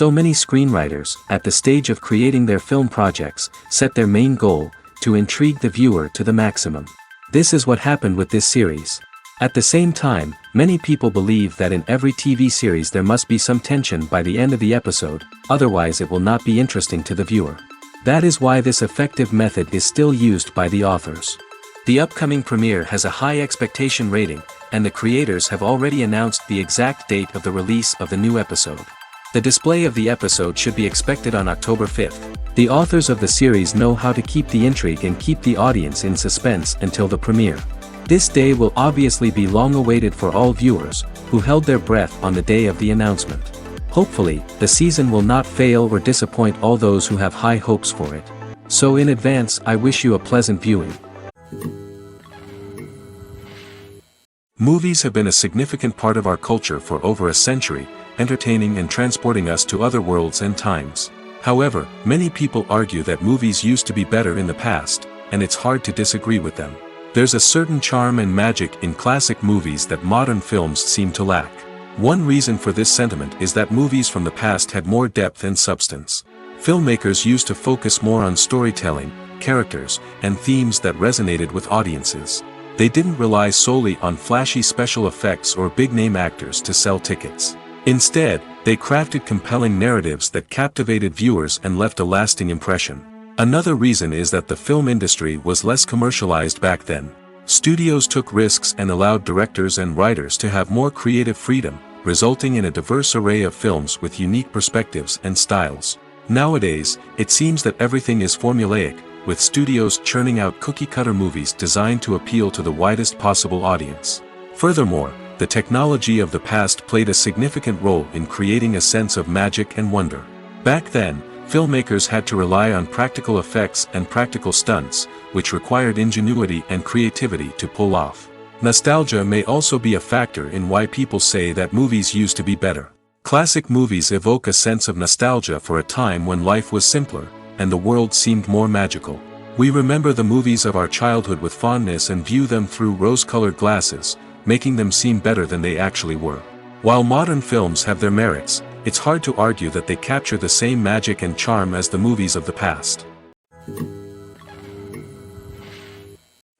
So many screenwriters, at the stage of creating their film projects, set their main goal, to intrigue the viewer to the maximum. This is what happened with this series. At the same time, many people believe that in every TV series there must be some tension by the end of the episode, otherwise it will not be interesting to the viewer. That is why this effective method is still used by the authors. The upcoming premiere has a high expectation rating, and the creators have already announced the exact date of the release of the new episode. The display of the episode should be expected on October 5th. The authors of the series know how to keep the intrigue and keep the audience in suspense until the premiere. This day will obviously be long awaited for all viewers, who held their breath on the day of the announcement. Hopefully, the season will not fail or disappoint all those who have high hopes for it. So in advance, I wish you a pleasant viewing. Movies have been a significant part of our culture for over a century, entertaining and transporting us to other worlds and times. However, many people argue that movies used to be better in the past, and it's hard to disagree with them. There's a certain charm and magic in classic movies that modern films seem to lack. One reason for this sentiment is that movies from the past had more depth and substance. Filmmakers used to focus more on storytelling, characters, and themes that resonated with audiences. They didn't rely solely on flashy special effects or big-name actors to sell tickets. Instead, they crafted compelling narratives that captivated viewers and left a lasting impression. Another reason is that the film industry was less commercialized back then. Studios took risks and allowed directors and writers to have more creative freedom, resulting in a diverse array of films with unique perspectives and styles. Nowadays, it seems that everything is formulaic, with studios churning out cookie-cutter movies designed to appeal to the widest possible audience. Furthermore, the technology of the past played a significant role in creating a sense of magic and wonder. Back then, filmmakers had to rely on practical effects and practical stunts, which required ingenuity and creativity to pull off. Nostalgia may also be a factor in why people say that movies used to be better. Classic movies evoke a sense of nostalgia for a time when life was simpler, and the world seemed more magical. We remember the movies of our childhood with fondness and view them through rose-colored glasses, making them seem better than they actually were. While modern films have their merits, it's hard to argue that they capture the same magic and charm as the movies of the past.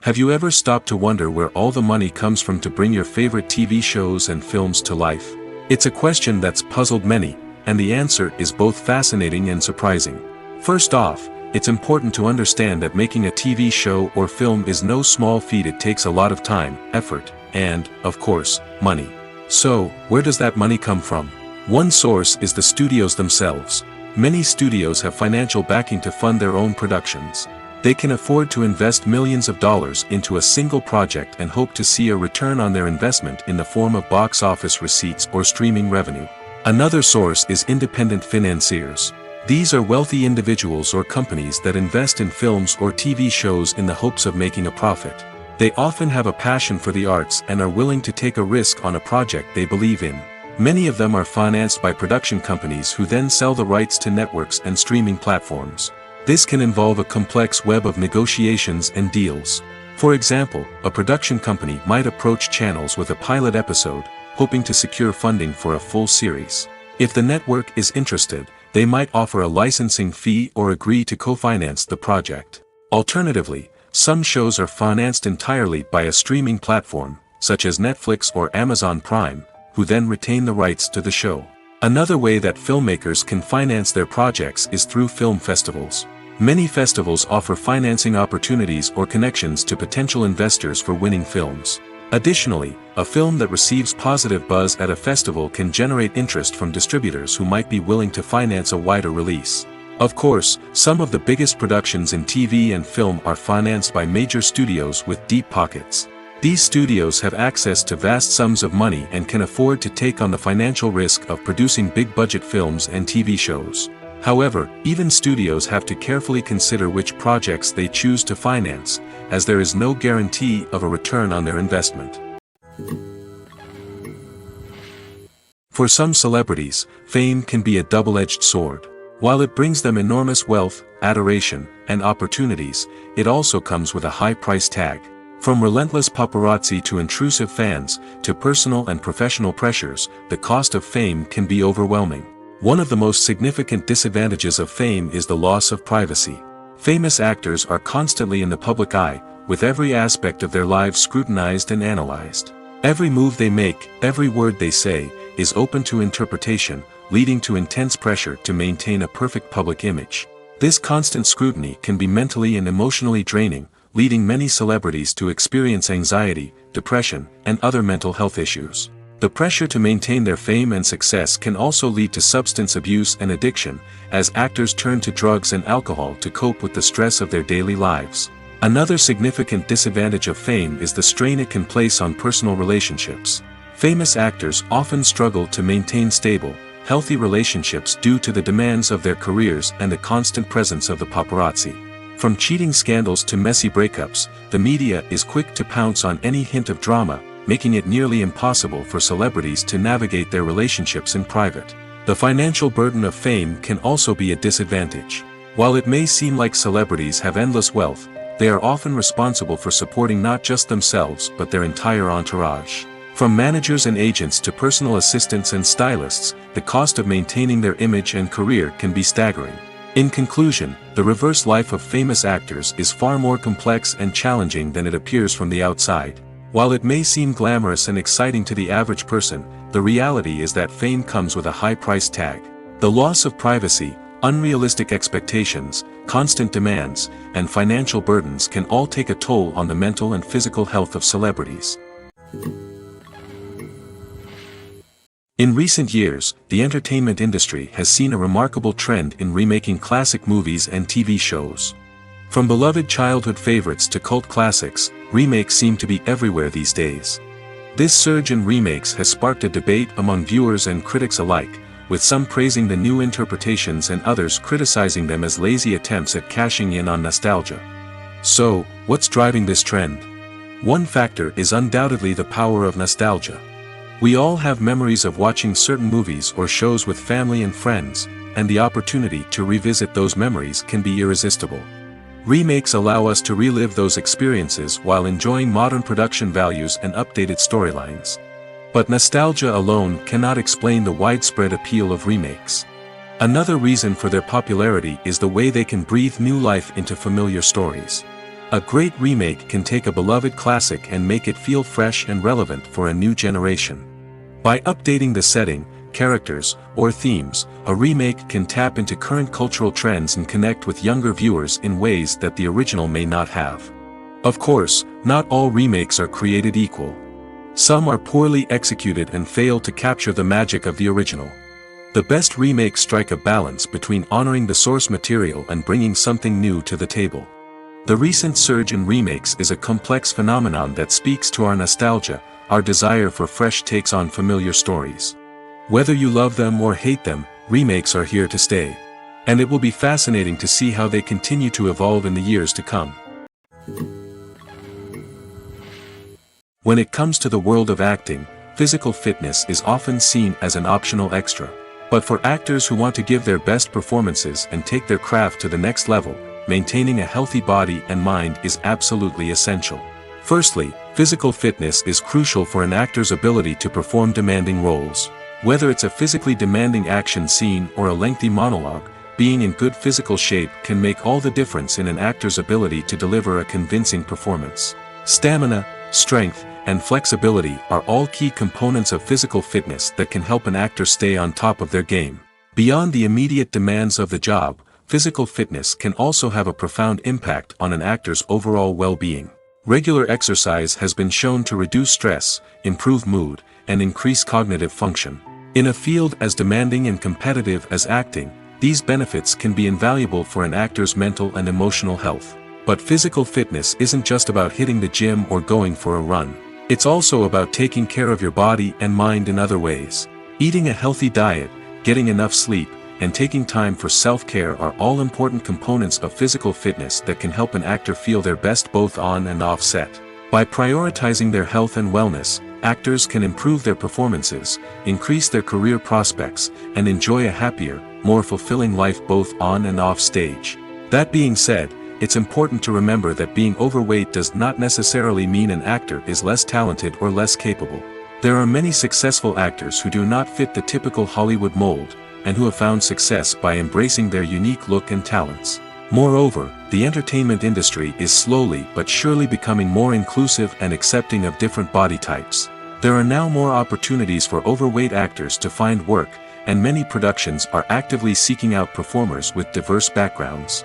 Have you ever stopped to wonder where all the money comes from to bring your favorite TV shows and films to life? It's a question that's puzzled many, and the answer is both fascinating and surprising. First off, it's important to understand that making a TV show or film is no small feat. It takes a lot of time, effort, and, of course, money. So, where does that money come from? One source is the studios themselves. Many studios have financial backing to fund their own productions. They can afford to invest millions of dollars into a single project and hope to see a return on their investment in the form of box office receipts or streaming revenue. Another source is independent financiers. These are wealthy individuals or companies that invest in films or TV shows in the hopes of making a profit. They often have a passion for the arts and are willing to take a risk on a project they believe in. Many of them are financed by production companies who then sell the rights to networks and streaming platforms. This can involve a complex web of negotiations and deals. For example, a production company might approach channels with a pilot episode, hoping to secure funding for a full series. If the network is interested, they might offer a licensing fee or agree to co-finance the project. Alternatively, some shows are financed entirely by a streaming platform, such as Netflix or Amazon Prime, who then retain the rights to the show. Another way that filmmakers can finance their projects is through film festivals. Many festivals offer financing opportunities or connections to potential investors for winning films. Additionally, a film that receives positive buzz at a festival can generate interest from distributors who might be willing to finance a wider release. Of course, some of the biggest productions in TV and film are financed by major studios with deep pockets. These studios have access to vast sums of money and can afford to take on the financial risk of producing big-budget films and TV shows. However, even studios have to carefully consider which projects they choose to finance, as there is no guarantee of a return on their investment. For some celebrities, fame can be a double-edged sword. While it brings them enormous wealth, adoration, and opportunities, it also comes with a high price tag. From relentless paparazzi to intrusive fans, to personal and professional pressures, the cost of fame can be overwhelming. One of the most significant disadvantages of fame is the loss of privacy. Famous actors are constantly in the public eye, with every aspect of their lives scrutinized and analyzed. Every move they make, every word they say, is open to interpretation, leading to intense pressure to maintain a perfect public image. This constant scrutiny can be mentally and emotionally draining, leading many celebrities to experience anxiety, depression, and other mental health issues. The pressure to maintain their fame and success can also lead to substance abuse and addiction, as actors turn to drugs and alcohol to cope with the stress of their daily lives. Another significant disadvantage of fame is the strain it can place on personal relationships. Famous actors often struggle to maintain stable, healthy relationships due to the demands of their careers and the constant presence of the paparazzi. From cheating scandals to messy breakups, the media is quick to pounce on any hint of drama, making it nearly impossible for celebrities to navigate their relationships in private. The financial burden of fame can also be a disadvantage. While it may seem like celebrities have endless wealth, they are often responsible for supporting not just themselves but their entire entourage. From managers and agents to personal assistants and stylists, the cost of maintaining their image and career can be staggering. In conclusion, the reverse life of famous actors is far more complex and challenging than it appears from the outside. While it may seem glamorous and exciting to the average person, the reality is that fame comes with a high price tag. The loss of privacy, unrealistic expectations, constant demands, and financial burdens can all take a toll on the mental and physical health of celebrities. In recent years, the entertainment industry has seen a remarkable trend in remaking classic movies and TV shows. From beloved childhood favorites to cult classics, remakes seem to be everywhere these days. This surge in remakes has sparked a debate among viewers and critics alike, with some praising the new interpretations and others criticizing them as lazy attempts at cashing in on nostalgia. So, what's driving this trend? One factor is undoubtedly the power of nostalgia. We all have memories of watching certain movies or shows with family and friends, and the opportunity to revisit those memories can be irresistible. Remakes allow us to relive those experiences while enjoying modern production values and updated storylines. But nostalgia alone cannot explain the widespread appeal of remakes. Another reason for their popularity is the way they can breathe new life into familiar stories. A great remake can take a beloved classic and make it feel fresh and relevant for a new generation. By updating the setting, characters, or themes, a remake can tap into current cultural trends and connect with younger viewers in ways that the original may not have. Of course, not all remakes are created equal. Some are poorly executed and fail to capture the magic of the original. The best remakes strike a balance between honoring the source material and bringing something new to the table. The recent surge in remakes is a complex phenomenon that speaks to our nostalgia, our desire for fresh takes on familiar stories. Whether you love them or hate them, remakes are here to stay. And it will be fascinating to see how they continue to evolve in the years to come. When it comes to the world of acting, physical fitness is often seen as an optional extra. But for actors who want to give their best performances and take their craft to the next level, maintaining a healthy body and mind is absolutely essential. Firstly, physical fitness is crucial for an actor's ability to perform demanding roles. Whether it's a physically demanding action scene or a lengthy monologue, being in good physical shape can make all the difference in an actor's ability to deliver a convincing performance. Stamina, strength, and flexibility are all key components of physical fitness that can help an actor stay on top of their game. Beyond the immediate demands of the job, physical fitness can also have a profound impact on an actor's overall well-being. Regular exercise has been shown to reduce stress, improve mood, and increase cognitive function. In a field as demanding and competitive as acting, these benefits can be invaluable for an actor's mental and emotional health. But physical fitness isn't just about hitting the gym or going for a run. It's also about taking care of your body and mind in other ways. Eating a healthy diet, getting enough sleep, and taking time for self-care are all important components of physical fitness that can help an actor feel their best both on and off set. By prioritizing their health and wellness, actors can improve their performances, increase their career prospects, and enjoy a happier, more fulfilling life both on and off stage. That being said, it's important to remember that being overweight does not necessarily mean an actor is less talented or less capable. There are many successful actors who do not fit the typical Hollywood mold, and who have found success by embracing their unique look and talents. Moreover, the entertainment industry is slowly but surely becoming more inclusive and accepting of different body types. There are now more opportunities for overweight actors to find work, and many productions are actively seeking out performers with diverse backgrounds.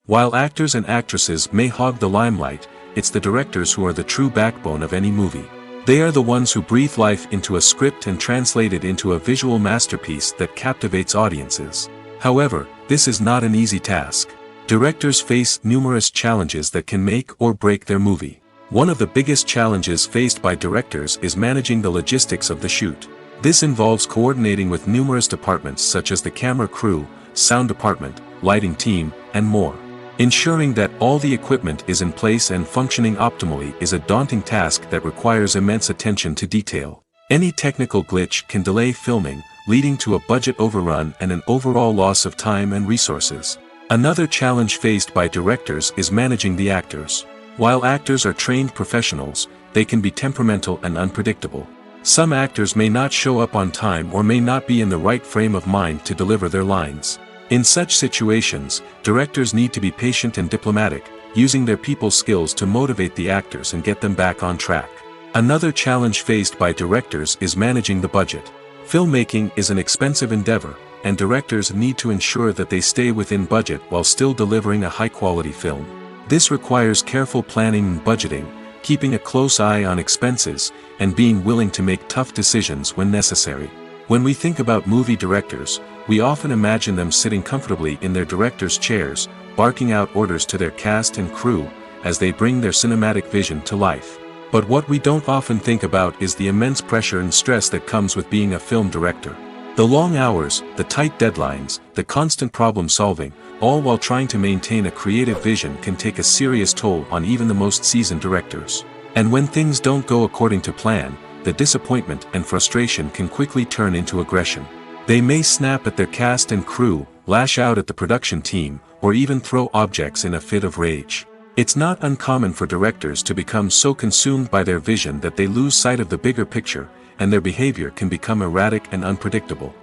While actors and actresses may hog the limelight, it's the directors who are the true backbone of any movie. They are the ones who breathe life into a script and translate it into a visual masterpiece that captivates audiences. However, this is not an easy task. Directors face numerous challenges that can make or break their movie. One of the biggest challenges faced by directors is managing the logistics of the shoot. This involves coordinating with numerous departments such as the camera crew, sound department, lighting team, and more. Ensuring that all the equipment is in place and functioning optimally is a daunting task that requires immense attention to detail. Any technical glitch can delay filming, leading to a budget overrun and an overall loss of time and resources. Another challenge faced by directors is managing the actors. While actors are trained professionals, they can be temperamental and unpredictable. Some actors may not show up on time or may not be in the right frame of mind to deliver their lines. In such situations, directors need to be patient and diplomatic, using their people skills to motivate the actors and get them back on track. Another challenge faced by directors is managing the budget. Filmmaking is an expensive endeavor, and directors need to ensure that they stay within budget while still delivering a high-quality film. This requires careful planning and budgeting, keeping a close eye on expenses, and being willing to make tough decisions when necessary. When we think about movie directors, we often imagine them sitting comfortably in their director's chairs, barking out orders to their cast and crew, as they bring their cinematic vision to life. But what we don't often think about is the immense pressure and stress that comes with being a film director. The long hours, the tight deadlines, the constant problem solving, all while trying to maintain a creative vision can take a serious toll on even the most seasoned directors. And when things don't go according to plan, the disappointment and frustration can quickly turn into aggression. They may snap at their cast and crew, lash out at the production team, or even throw objects in a fit of rage. It's not uncommon for directors to become so consumed by their vision that they lose sight of the bigger picture, and their behavior can become erratic and unpredictable.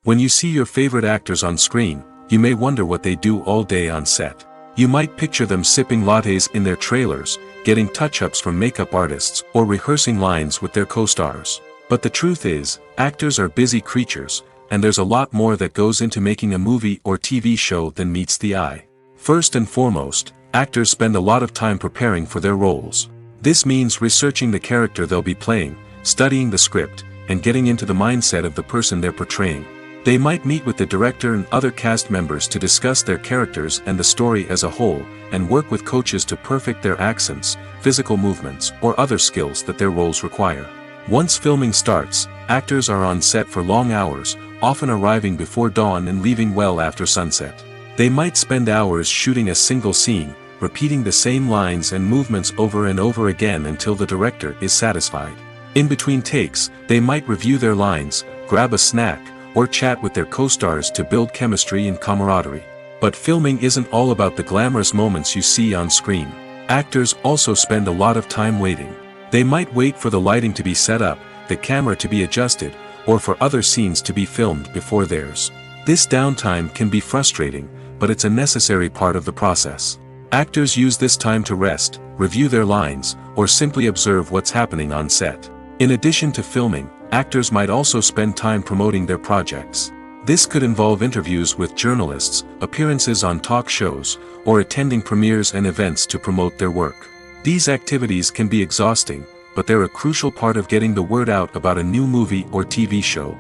When you see your favorite actors on screen, you may wonder what they do all day on set. You might picture them sipping lattes in their trailers, getting touch-ups from makeup artists, or rehearsing lines with their co-stars. But the truth is, actors are busy creatures, and there's a lot more that goes into making a movie or TV show than meets the eye. First and foremost, actors spend a lot of time preparing for their roles. This means researching the character they'll be playing, studying the script, and getting into the mindset of the person they're portraying. They might meet with the director and other cast members to discuss their characters and the story as a whole, and work with coaches to perfect their accents, physical movements, or other skills that their roles require. Once filming starts, actors are on set for long hours, often arriving before dawn and leaving well after sunset. They might spend hours shooting a single scene, repeating the same lines and movements over and over again until the director is satisfied. In between takes, they might review their lines, grab a snack, or chat with their co-stars to build chemistry and camaraderie. But filming isn't all about the glamorous moments you see on screen. Actors also spend a lot of time waiting. They might wait for the lighting to be set up, the camera to be adjusted, or for other scenes to be filmed before theirs. This downtime can be frustrating, but it's a necessary part of the process. Actors use this time to rest, review their lines, or simply observe what's happening on set. In addition to filming, actors might also spend time promoting their projects. This could involve interviews with journalists, appearances on talk shows, or attending premieres and events to promote their work. These activities can be exhausting, but they're a crucial part of getting the word out about a new movie or TV show.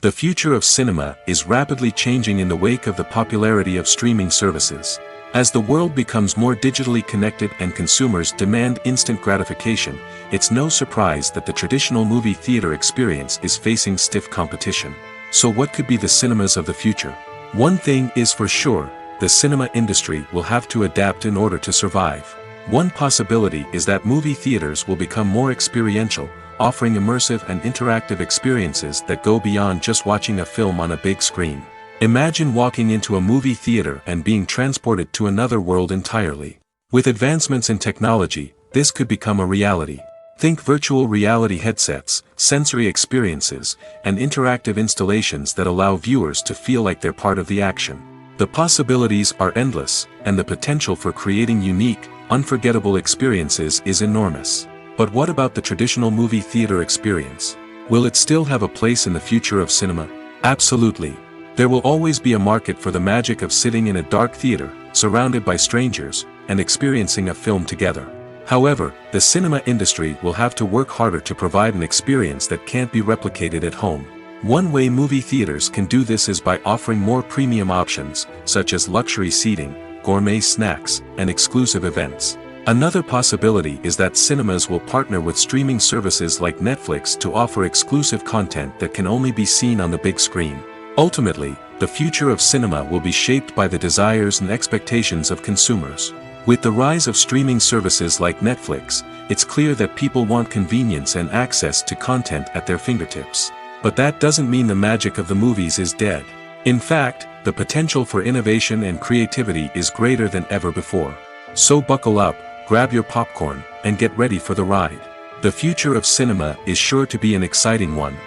The future of cinema is rapidly changing in the wake of the popularity of streaming services. As the world becomes more digitally connected and consumers demand instant gratification, it's no surprise that the traditional movie theater experience is facing stiff competition. So what could be the cinemas of the future? One thing is for sure, the cinema industry will have to adapt in order to survive. One possibility is that movie theaters will become more experiential, offering immersive and interactive experiences that go beyond just watching a film on a big screen. Imagine walking into a movie theater and being transported to another world entirely. With advancements in technology, this could become a reality. Think virtual reality headsets, sensory experiences, and interactive installations that allow viewers to feel like they're part of the action. The possibilities are endless, and the potential for creating unique, unforgettable experiences is enormous. But what about the traditional movie theater experience? Will it still have a place in the future of cinema? Absolutely. There will always be a market for the magic of sitting in a dark theater, surrounded by strangers, and experiencing a film together. However, the cinema industry will have to work harder to provide an experience that can't be replicated at home. One way movie theaters can do this is by offering more premium options, such as luxury seating, gourmet snacks, and exclusive events. Another possibility is that cinemas will partner with streaming services like Netflix to offer exclusive content that can only be seen on the big screen. Ultimately, the future of cinema will be shaped by the desires and expectations of consumers. With the rise of streaming services like Netflix, it's clear that people want convenience and access to content at their fingertips. But that doesn't mean the magic of the movies is dead. In fact, the potential for innovation and creativity is greater than ever before. So buckle up, grab your popcorn, and get ready for the ride. The future of cinema is sure to be an exciting one.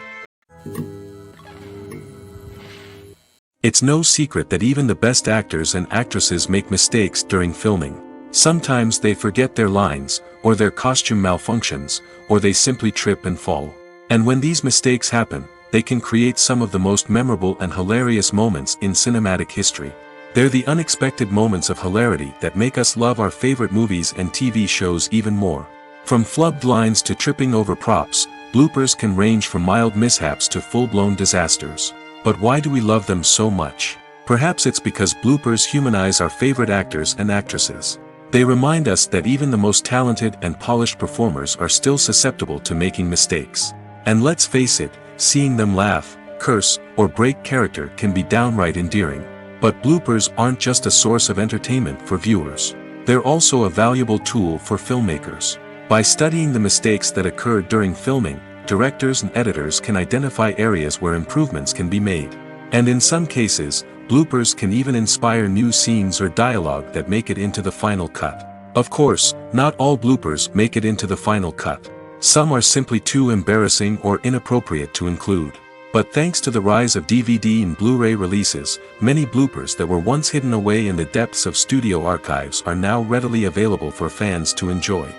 It's no secret that even the best actors and actresses make mistakes during filming. Sometimes they forget their lines, or their costume malfunctions, or they simply trip and fall. And when these mistakes happen, they can create some of the most memorable and hilarious moments in cinematic history. They're the unexpected moments of hilarity that make us love our favorite movies and TV shows even more. From flubbed lines to tripping over props, bloopers can range from mild mishaps to full-blown disasters. But why do we love them so much? Perhaps it's because bloopers humanize our favorite actors and actresses. They remind us that even the most talented and polished performers are still susceptible to making mistakes. And let's face it, seeing them laugh, curse, or break character can be downright endearing. But bloopers aren't just a source of entertainment for viewers. They're also a valuable tool for filmmakers. By studying the mistakes that occurred during filming, directors and editors can identify areas where improvements can be made. And in some cases, bloopers can even inspire new scenes or dialogue that make it into the final cut. Of course, not all bloopers make it into the final cut. Some are simply too embarrassing or inappropriate to include. But thanks to the rise of DVD and Blu-ray releases, many bloopers that were once hidden away in the depths of studio archives are now readily available for fans to enjoy.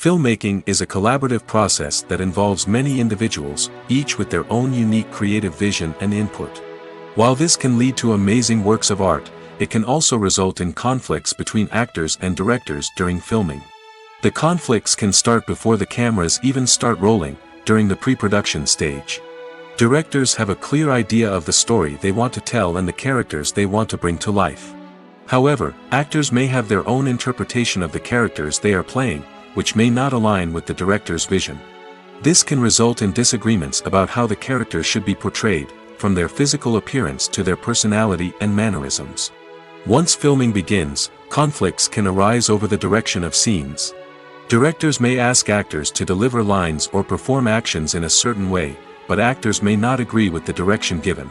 Filmmaking is a collaborative process that involves many individuals, each with their own unique creative vision and input. While this can lead to amazing works of art, it can also result in conflicts between actors and directors during filming. The conflicts can start before the cameras even start rolling, during the pre-production stage. Directors have a clear idea of the story they want to tell and the characters they want to bring to life. However, actors may have their own interpretation of the characters they are playing, which may not align with the director's vision. This can result in disagreements about how the characters should be portrayed, from their physical appearance to their personality and mannerisms. Once filming begins, conflicts can arise over the direction of scenes. Directors may ask actors to deliver lines or perform actions in a certain way, but actors may not agree with the direction given.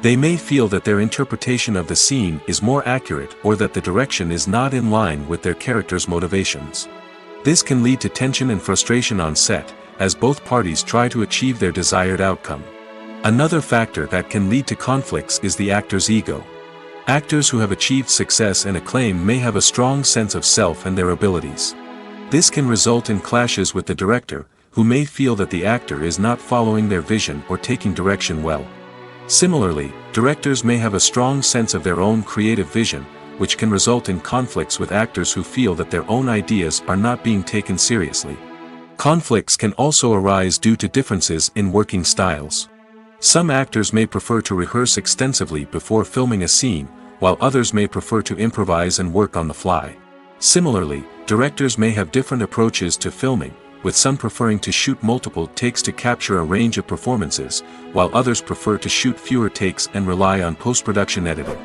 They may feel that their interpretation of the scene is more accurate or that the direction is not in line with their character's motivations. This can lead to tension and frustration on set, as both parties try to achieve their desired outcome. Another factor that can lead to conflicts is the actor's ego. Actors who have achieved success and acclaim may have a strong sense of self and their abilities. This can result in clashes with the director, who may feel that the actor is not following their vision or taking direction well. Similarly, directors may have a strong sense of their own creative vision, which can result in conflicts with actors who feel that their own ideas are not being taken seriously. Conflicts can also arise due to differences in working styles. Some actors may prefer to rehearse extensively before filming a scene, while others may prefer to improvise and work on the fly. Similarly, directors may have different approaches to filming, with some preferring to shoot multiple takes to capture a range of performances, while others prefer to shoot fewer takes and rely on post-production editing.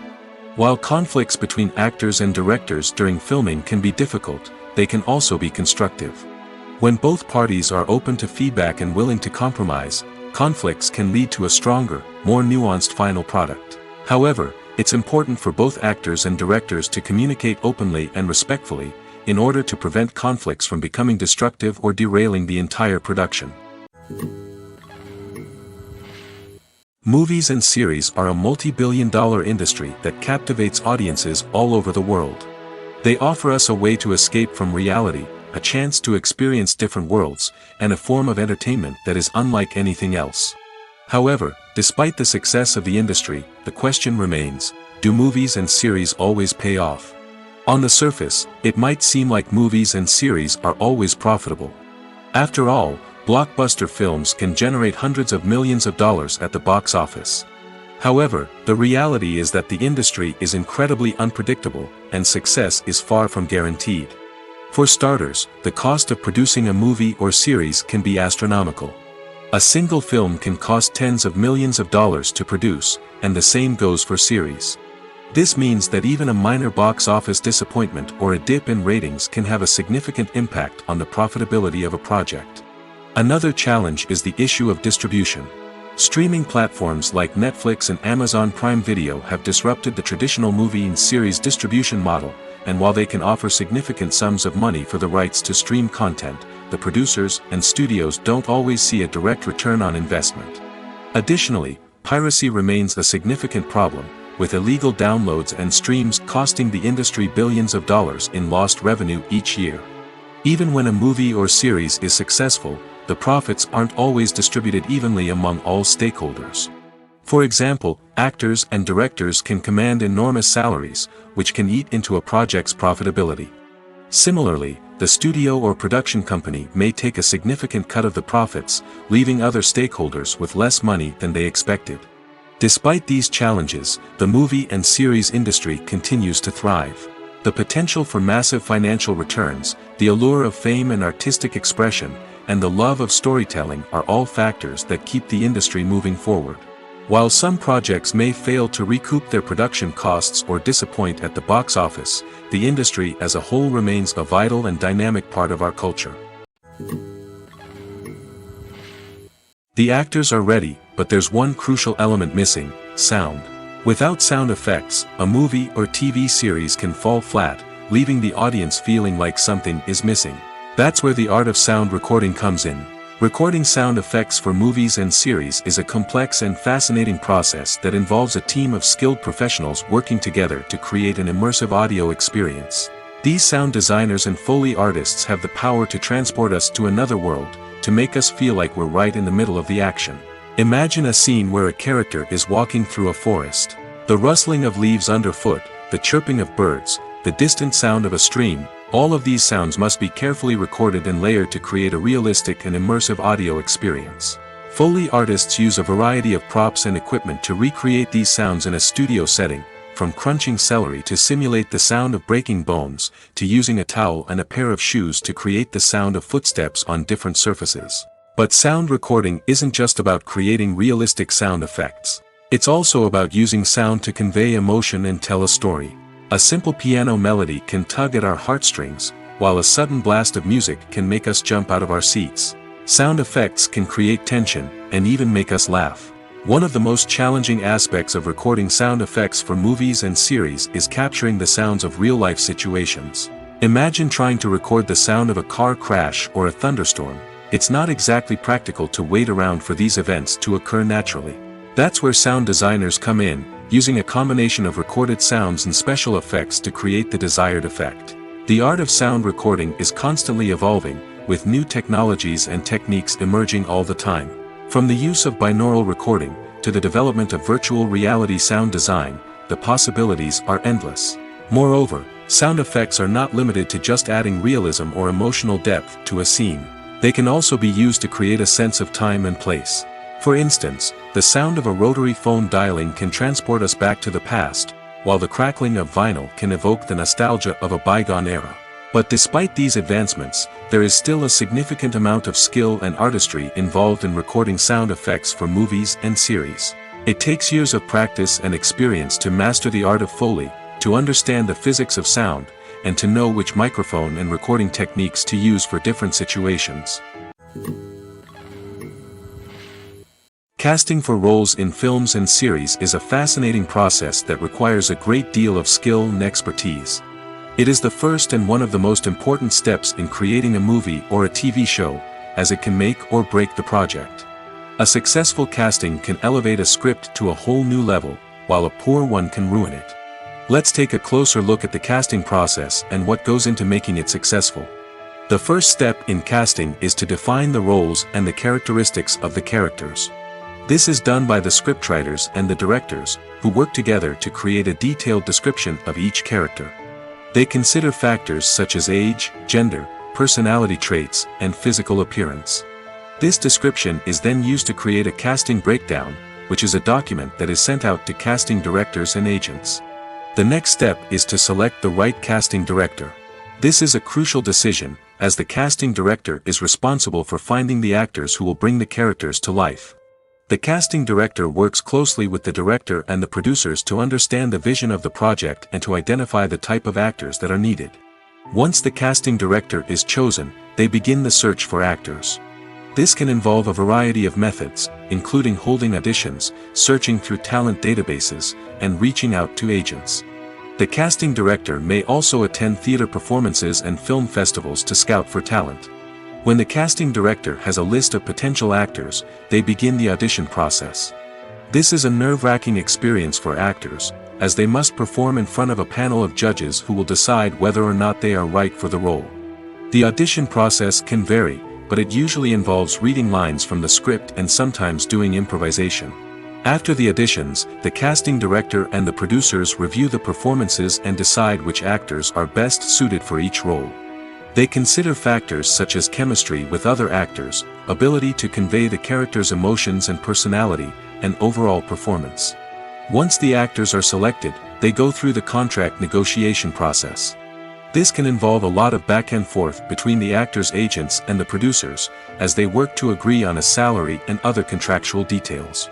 While conflicts between actors and directors during filming can be difficult, they can also be constructive. When both parties are open to feedback and willing to compromise, conflicts can lead to a stronger, more nuanced final product. However, It's important for both actors and directors to communicate openly and respectfully, in order to prevent conflicts from becoming destructive or derailing the entire production. Movies and series are a multi-billion-dollar industry that captivates audiences all over the world. They offer us a way to escape from reality, a chance to experience different worlds, and a form of entertainment that is unlike anything else. However, despite the success of the industry, the question remains, do movies and series always pay off? On the surface, it might seem like movies and series are always profitable. After all, blockbuster films can generate hundreds of millions of dollars at the box office. However, the reality is that the industry is incredibly unpredictable, and success is far from guaranteed. For starters, the cost of producing a movie or series can be astronomical. A single film can cost tens of millions of dollars to produce, and the same goes for series. This means that even a minor box office disappointment or a dip in ratings can have a significant impact on the profitability of a project. Another challenge is the issue of distribution. Streaming platforms like Netflix and Amazon Prime Video have disrupted the traditional movie and series distribution model, and while they can offer significant sums of money for the rights to stream content, the producers and studios don't always see a direct return on investment. Additionally, piracy remains a significant problem, with illegal downloads and streams costing the industry billions of dollars in lost revenue each year. Even when a movie or series is successful, the profits aren't always distributed evenly among all stakeholders. For example, actors and directors can command enormous salaries, which can eat into a project's profitability. Similarly, the studio or production company may take a significant cut of the profits, leaving other stakeholders with less money than they expected. Despite these challenges, the movie and series industry continues to thrive. The potential for massive financial returns, the allure of fame and artistic expression, and the love of storytelling are all factors that keep the industry moving forward. While some projects may fail to recoup their production costs or disappoint at the box office, the industry as a whole remains a vital and dynamic part of our culture. The actors are ready, but there's one crucial element missing: sound. Without sound effects, a movie or TV series can fall flat, leaving the audience feeling like something is missing. That's where the art of sound recording comes in. Recording sound effects for movies and series is a complex and fascinating process that involves a team of skilled professionals working together to create an immersive audio experience. These sound designers and Foley artists have the power to transport us to another world, to make us feel like we're right in the middle of the action. Imagine a scene where a character is walking through a forest. The rustling of leaves underfoot, the chirping of birds, the distant sound of a stream, all of these sounds must be carefully recorded and layered to create a realistic and immersive audio experience. Foley artists use a variety of props and equipment to recreate these sounds in a studio setting, from crunching celery to simulate the sound of breaking bones, to using a towel and a pair of shoes to create the sound of footsteps on different surfaces. But sound recording isn't just about creating realistic sound effects. It's also about using sound to convey emotion and tell a story. A simple piano melody can tug at our heartstrings, while a sudden blast of music can make us jump out of our seats. Sound effects can create tension, and even make us laugh. One of the most challenging aspects of recording sound effects for movies and series is capturing the sounds of real-life situations. Imagine trying to record the sound of a car crash or a thunderstorm. It's not exactly practical to wait around for these events to occur naturally. That's where sound designers come in, using a combination of recorded sounds and special effects to create the desired effect. The art of sound recording is constantly evolving, with new technologies and techniques emerging all the time. From the use of binaural recording, to the development of virtual reality sound design, the possibilities are endless. Moreover, sound effects are not limited to just adding realism or emotional depth to a scene. They can also be used to create a sense of time and place. For instance, the sound of a rotary phone dialing can transport us back to the past, while the crackling of vinyl can evoke the nostalgia of a bygone era. But despite these advancements, there is still a significant amount of skill and artistry involved in recording sound effects for movies and series. It takes years of practice and experience to master the art of Foley, to understand the physics of sound, and to know which microphone and recording techniques to use for different situations. Casting for roles in films and series is a fascinating process that requires a great deal of skill and expertise. It is the first and one of the most important steps in creating a movie or a TV show, as it can make or break the project. A successful casting can elevate a script to a whole new level, while a poor one can ruin it. Let's take a closer look at the casting process and what goes into making it successful. The first step in casting is to define the roles and the characteristics of the characters. This is done by the scriptwriters and the directors, who work together to create a detailed description of each character. They consider factors such as age, gender, personality traits, and physical appearance. This description is then used to create a casting breakdown, which is a document that is sent out to casting directors and agents. The next step is to select the right casting director. This is a crucial decision, as the casting director is responsible for finding the actors who will bring the characters to life. The casting director works closely with the director and the producers to understand the vision of the project and to identify the type of actors that are needed. Once the casting director is chosen, they begin the search for actors. This can involve a variety of methods, including holding auditions, searching through talent databases, and reaching out to agents. The casting director may also attend theater performances and film festivals to scout for talent. When the casting director has a list of potential actors, they begin the audition process. This is a nerve-wracking experience for actors, as they must perform in front of a panel of judges who will decide whether or not they are right for the role. The audition process can vary, but it usually involves reading lines from the script and sometimes doing improvisation. After the auditions, the casting director and the producers review the performances and decide which actors are best suited for each role. They consider factors such as chemistry with other actors, ability to convey the character's emotions and personality, and overall performance. Once the actors are selected, they go through the contract negotiation process. This can involve a lot of back and forth between the actors' agents and the producers, as they work to agree on a salary and other contractual details.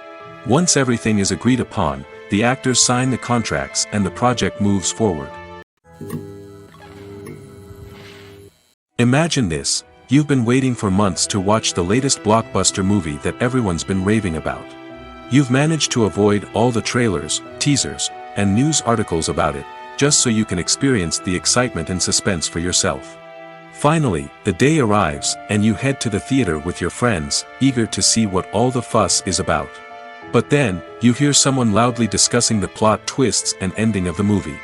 Once everything is agreed upon, the actors sign the contracts and the project moves forward. Imagine this: you've been waiting for months to watch the latest blockbuster movie that everyone's been raving about. You've managed to avoid all the trailers, teasers, and news articles about it, just so you can experience the excitement and suspense for yourself. Finally, the day arrives, and you head to the theater with your friends, eager to see what all the fuss is about. But then, you hear someone loudly discussing the plot twists and ending of the movie.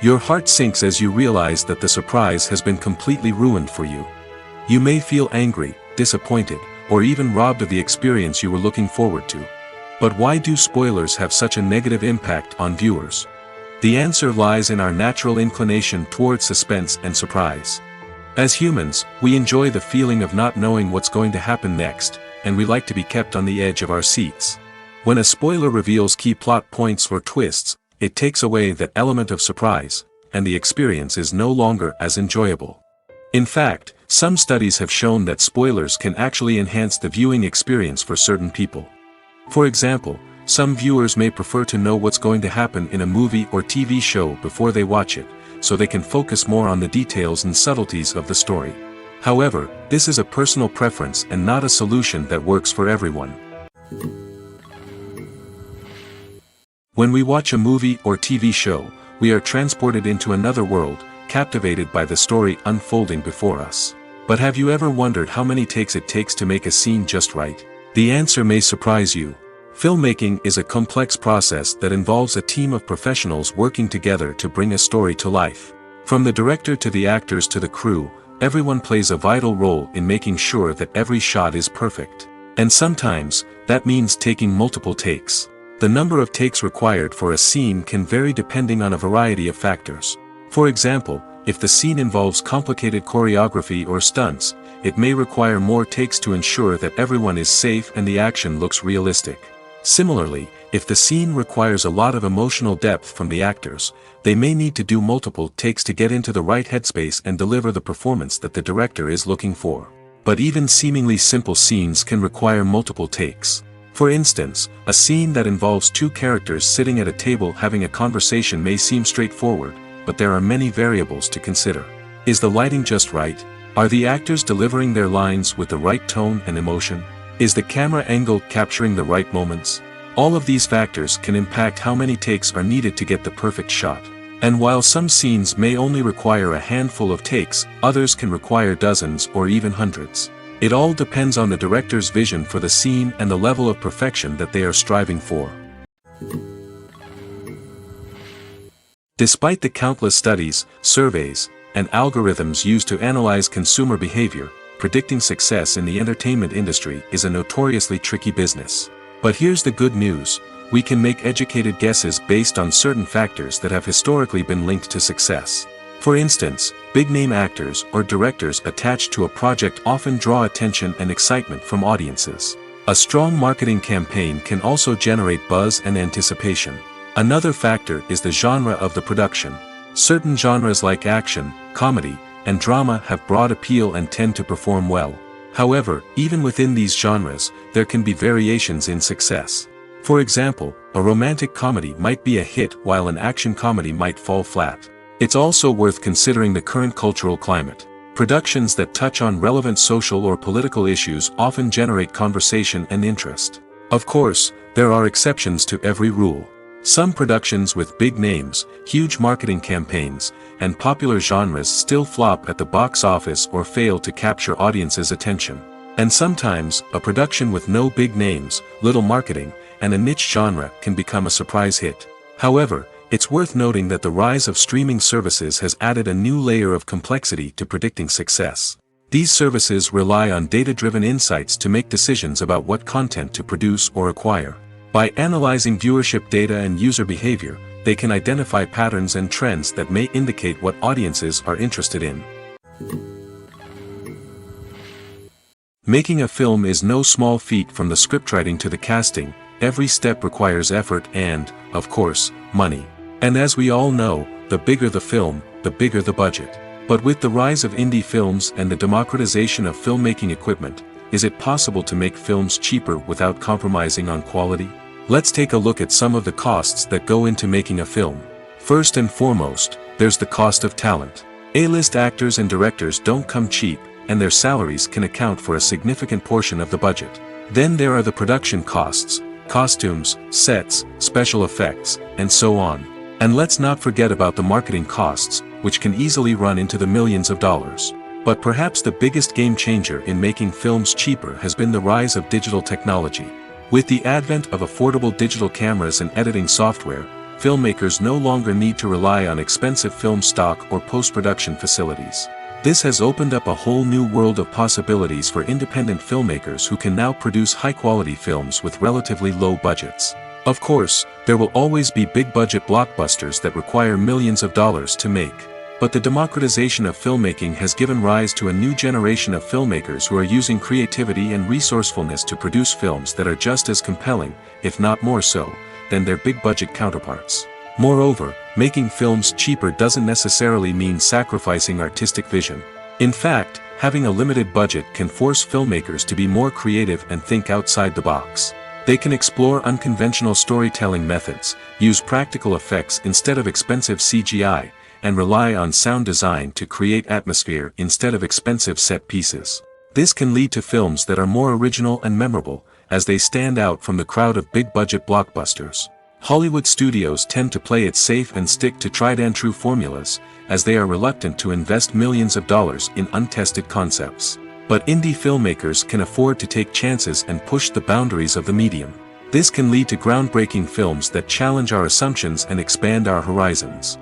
Your heart sinks as you realize that the surprise has been completely ruined for you. You may feel angry, disappointed, or even robbed of the experience you were looking forward to. But why do spoilers have such a negative impact on viewers? The answer lies in our natural inclination toward suspense and surprise. As humans, we enjoy the feeling of not knowing what's going to happen next, and we like to be kept on the edge of our seats. When a spoiler reveals key plot points or twists, it takes away that element of surprise, and the experience is no longer as enjoyable. In fact, some studies have shown that spoilers can actually enhance the viewing experience for certain people. For example, some viewers may prefer to know what's going to happen in a movie or TV show before they watch it, so they can focus more on the details and subtleties of the story. However, this is a personal preference and not a solution that works for everyone. When we watch a movie or TV show, we are transported into another world, captivated by the story unfolding before us. But have you ever wondered how many takes it takes to make a scene just right? The answer may surprise you. Filmmaking is a complex process that involves a team of professionals working together to bring a story to life. From the director to the actors to the crew, everyone plays a vital role in making sure that every shot is perfect. And sometimes, that means taking multiple takes. The number of takes required for a scene can vary depending on a variety of factors. For example, if the scene involves complicated choreography or stunts, it may require more takes to ensure that everyone is safe and the action looks realistic. Similarly, if the scene requires a lot of emotional depth from the actors, they may need to do multiple takes to get into the right headspace and deliver the performance that the director is looking for. But even seemingly simple scenes can require multiple takes. For instance, a scene that involves two characters sitting at a table having a conversation may seem straightforward, but there are many variables to consider. Is the lighting just right? Are the actors delivering their lines with the right tone and emotion? Is the camera angle capturing the right moments? All of these factors can impact how many takes are needed to get the perfect shot. And while some scenes may only require a handful of takes, others can require dozens or even hundreds. It all depends on the director's vision for the scene and the level of perfection that they are striving for. Despite the countless studies, surveys, and algorithms used to analyze consumer behavior, predicting success in the entertainment industry is a notoriously tricky business. But here's the good news: we can make educated guesses based on certain factors that have historically been linked to success. For instance, big-name actors or directors attached to a project often draw attention and excitement from audiences. A strong marketing campaign can also generate buzz and anticipation. Another factor is the genre of the production. Certain genres like action, comedy, and drama have broad appeal and tend to perform well. However, even within these genres, there can be variations in success. For example, a romantic comedy might be a hit while an action comedy might fall flat. It's also worth considering the current cultural climate. Productions that touch on relevant social or political issues often generate conversation and interest. Of course, there are exceptions to every rule. Some productions with big names, huge marketing campaigns, and popular genres still flop at the box office or fail to capture audiences' attention. And sometimes, a production with no big names, little marketing, and a niche genre can become a surprise hit. However, it's worth noting that the rise of streaming services has added a new layer of complexity to predicting success. These services rely on data-driven insights to make decisions about what content to produce or acquire. By analyzing viewership data and user behavior, they can identify patterns and trends that may indicate what audiences are interested in. Making a film is no small feat. From the scriptwriting to the casting, every step requires effort and, of course, money. And as we all know, the bigger the film, the bigger the budget. But with the rise of indie films and the democratization of filmmaking equipment, is it possible to make films cheaper without compromising on quality? Let's take a look at some of the costs that go into making a film. First and foremost, there's the cost of talent. A-list actors and directors don't come cheap, and their salaries can account for a significant portion of the budget. Then there are the production costs, costumes, sets, special effects, and so on. And let's not forget about the marketing costs, which can easily run into the millions of dollars. But perhaps the biggest game changer in making films cheaper has been the rise of digital technology. With the advent of affordable digital cameras and editing software, filmmakers no longer need to rely on expensive film stock or post-production facilities. This has opened up a whole new world of possibilities for independent filmmakers who can now produce high-quality films with relatively low budgets. Of course, there will always be big-budget blockbusters that require millions of dollars to make. But the democratization of filmmaking has given rise to a new generation of filmmakers who are using creativity and resourcefulness to produce films that are just as compelling, if not more so, than their big-budget counterparts. Moreover, making films cheaper doesn't necessarily mean sacrificing artistic vision. In fact, having a limited budget can force filmmakers to be more creative and think outside the box. They can explore unconventional storytelling methods, use practical effects instead of expensive CGI, and rely on sound design to create atmosphere instead of expensive set pieces. This can lead to films that are more original and memorable, as they stand out from the crowd of big-budget blockbusters. Hollywood studios tend to play it safe and stick to tried-and-true formulas, as they are reluctant to invest millions of dollars in untested concepts. But indie filmmakers can afford to take chances and push the boundaries of the medium. This can lead to groundbreaking films that challenge our assumptions and expand our horizons.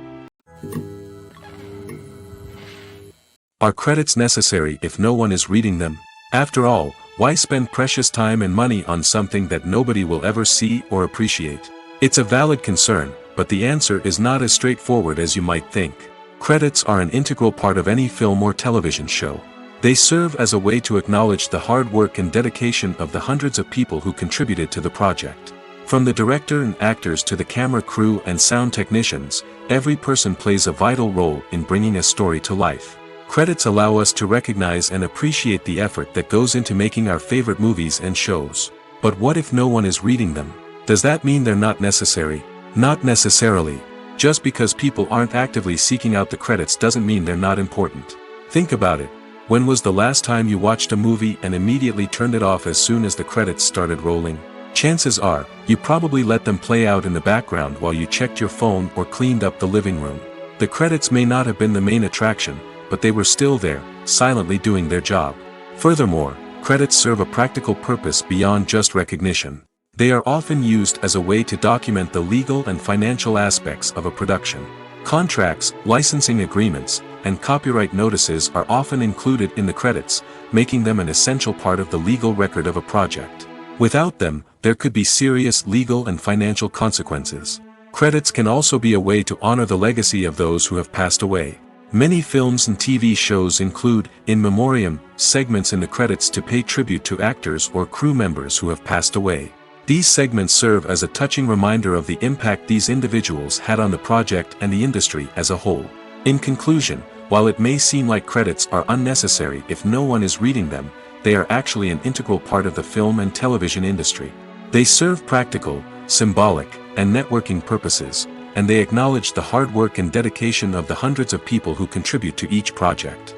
Are credits necessary if no one is reading them? After all, why spend precious time and money on something that nobody will ever see or appreciate? It's a valid concern, but the answer is not as straightforward as you might think. Credits are an integral part of any film or television show. They serve as a way to acknowledge the hard work and dedication of the hundreds of people who contributed to the project. From the director and actors to the camera crew and sound technicians, every person plays a vital role in bringing a story to life. Credits allow us to recognize and appreciate the effort that goes into making our favorite movies and shows. But what if no one is reading them? Does that mean they're not necessary? Not necessarily. Just because people aren't actively seeking out the credits doesn't mean they're not important. Think about it. When was the last time you watched a movie and immediately turned it off as soon as the credits started rolling? Chances are, you probably let them play out in the background while you checked your phone or cleaned up the living room. The credits may not have been the main attraction, but they were still there, silently doing their job. Furthermore, credits serve a practical purpose beyond just recognition. They are often used as a way to document the legal and financial aspects of a production. Contracts, licensing agreements, and copyright notices are often included in the credits, making them an essential part of the legal record of a project. Without them, there could be serious legal and financial consequences. Credits can also be a way to honor the legacy of those who have passed away. Many films and TV shows include, in memoriam, segments in the credits to pay tribute to actors or crew members who have passed away. These segments serve as a touching reminder of the impact these individuals had on the project and the industry as a whole. In conclusion, while it may seem like credits are unnecessary if no one is reading them, they are actually an integral part of the film and television industry. They serve practical, symbolic, and networking purposes, and they acknowledge the hard work and dedication of the hundreds of people who contribute to each project.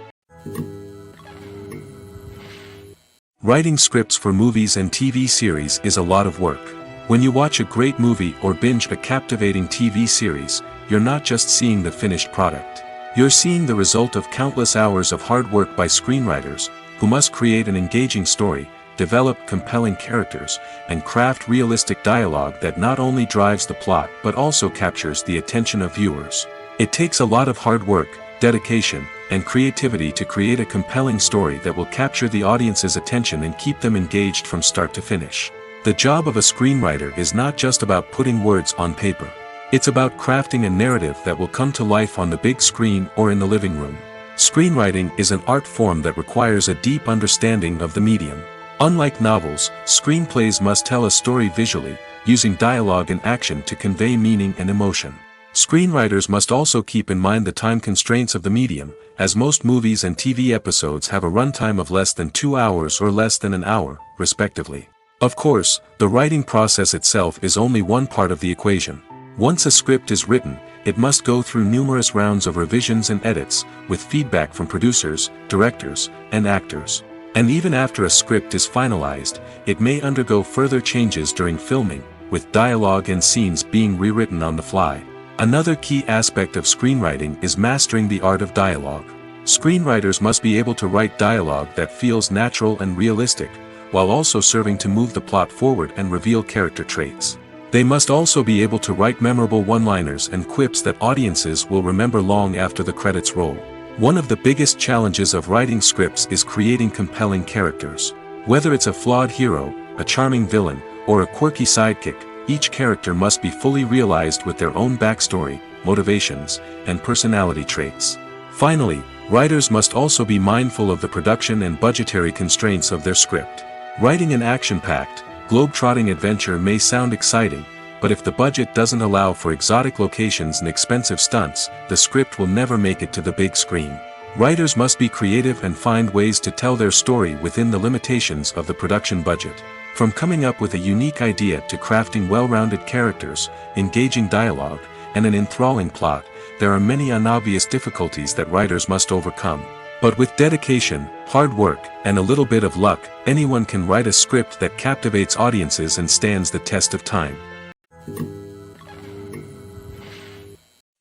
Writing scripts for movies and TV series is a lot of work. When you watch a great movie or binge a captivating TV series, you're not just seeing the finished product. You're seeing the result of countless hours of hard work by screenwriters, who must create an engaging story, develop compelling characters, and craft realistic dialogue that not only drives the plot but also captures the attention of viewers. It takes a lot of hard work, dedication, and creativity to create a compelling story that will capture the audience's attention and keep them engaged from start to finish. The job of a screenwriter is not just about putting words on paper. It's about crafting a narrative that will come to life on the big screen or in the living room. Screenwriting is an art form that requires a deep understanding of the medium. Unlike novels, screenplays must tell a story visually, using dialogue and action to convey meaning and emotion. Screenwriters must also keep in mind the time constraints of the medium, as most movies and TV episodes have a runtime of less than 2 hours or less than an hour, respectively. Of course, the writing process itself is only one part of the equation. Once a script is written, it must go through numerous rounds of revisions and edits, with feedback from producers, directors, and actors. And even after a script is finalized, it may undergo further changes during filming, with dialogue and scenes being rewritten on the fly. Another key aspect of screenwriting is mastering the art of dialogue. Screenwriters must be able to write dialogue that feels natural and realistic, while also serving to move the plot forward and reveal character traits. They must also be able to write memorable one-liners and quips that audiences will remember long after the credits roll. One of the biggest challenges of writing scripts is creating compelling characters. Whether it's a flawed hero, a charming villain, or a quirky sidekick, each character must be fully realized with their own backstory, motivations, and personality traits. Finally, writers must also be mindful of the production and budgetary constraints of their script. Writing an action-packed, globe-trotting adventure may sound exciting, but if the budget doesn't allow for exotic locations and expensive stunts, the script will never make it to the big screen. Writers must be creative and find ways to tell their story within the limitations of the production budget. From coming up with a unique idea to crafting well-rounded characters, engaging dialogue, and an enthralling plot, there are many unobvious difficulties that writers must overcome. But with dedication, hard work, and a little bit of luck, anyone can write a script that captivates audiences and stands the test of time.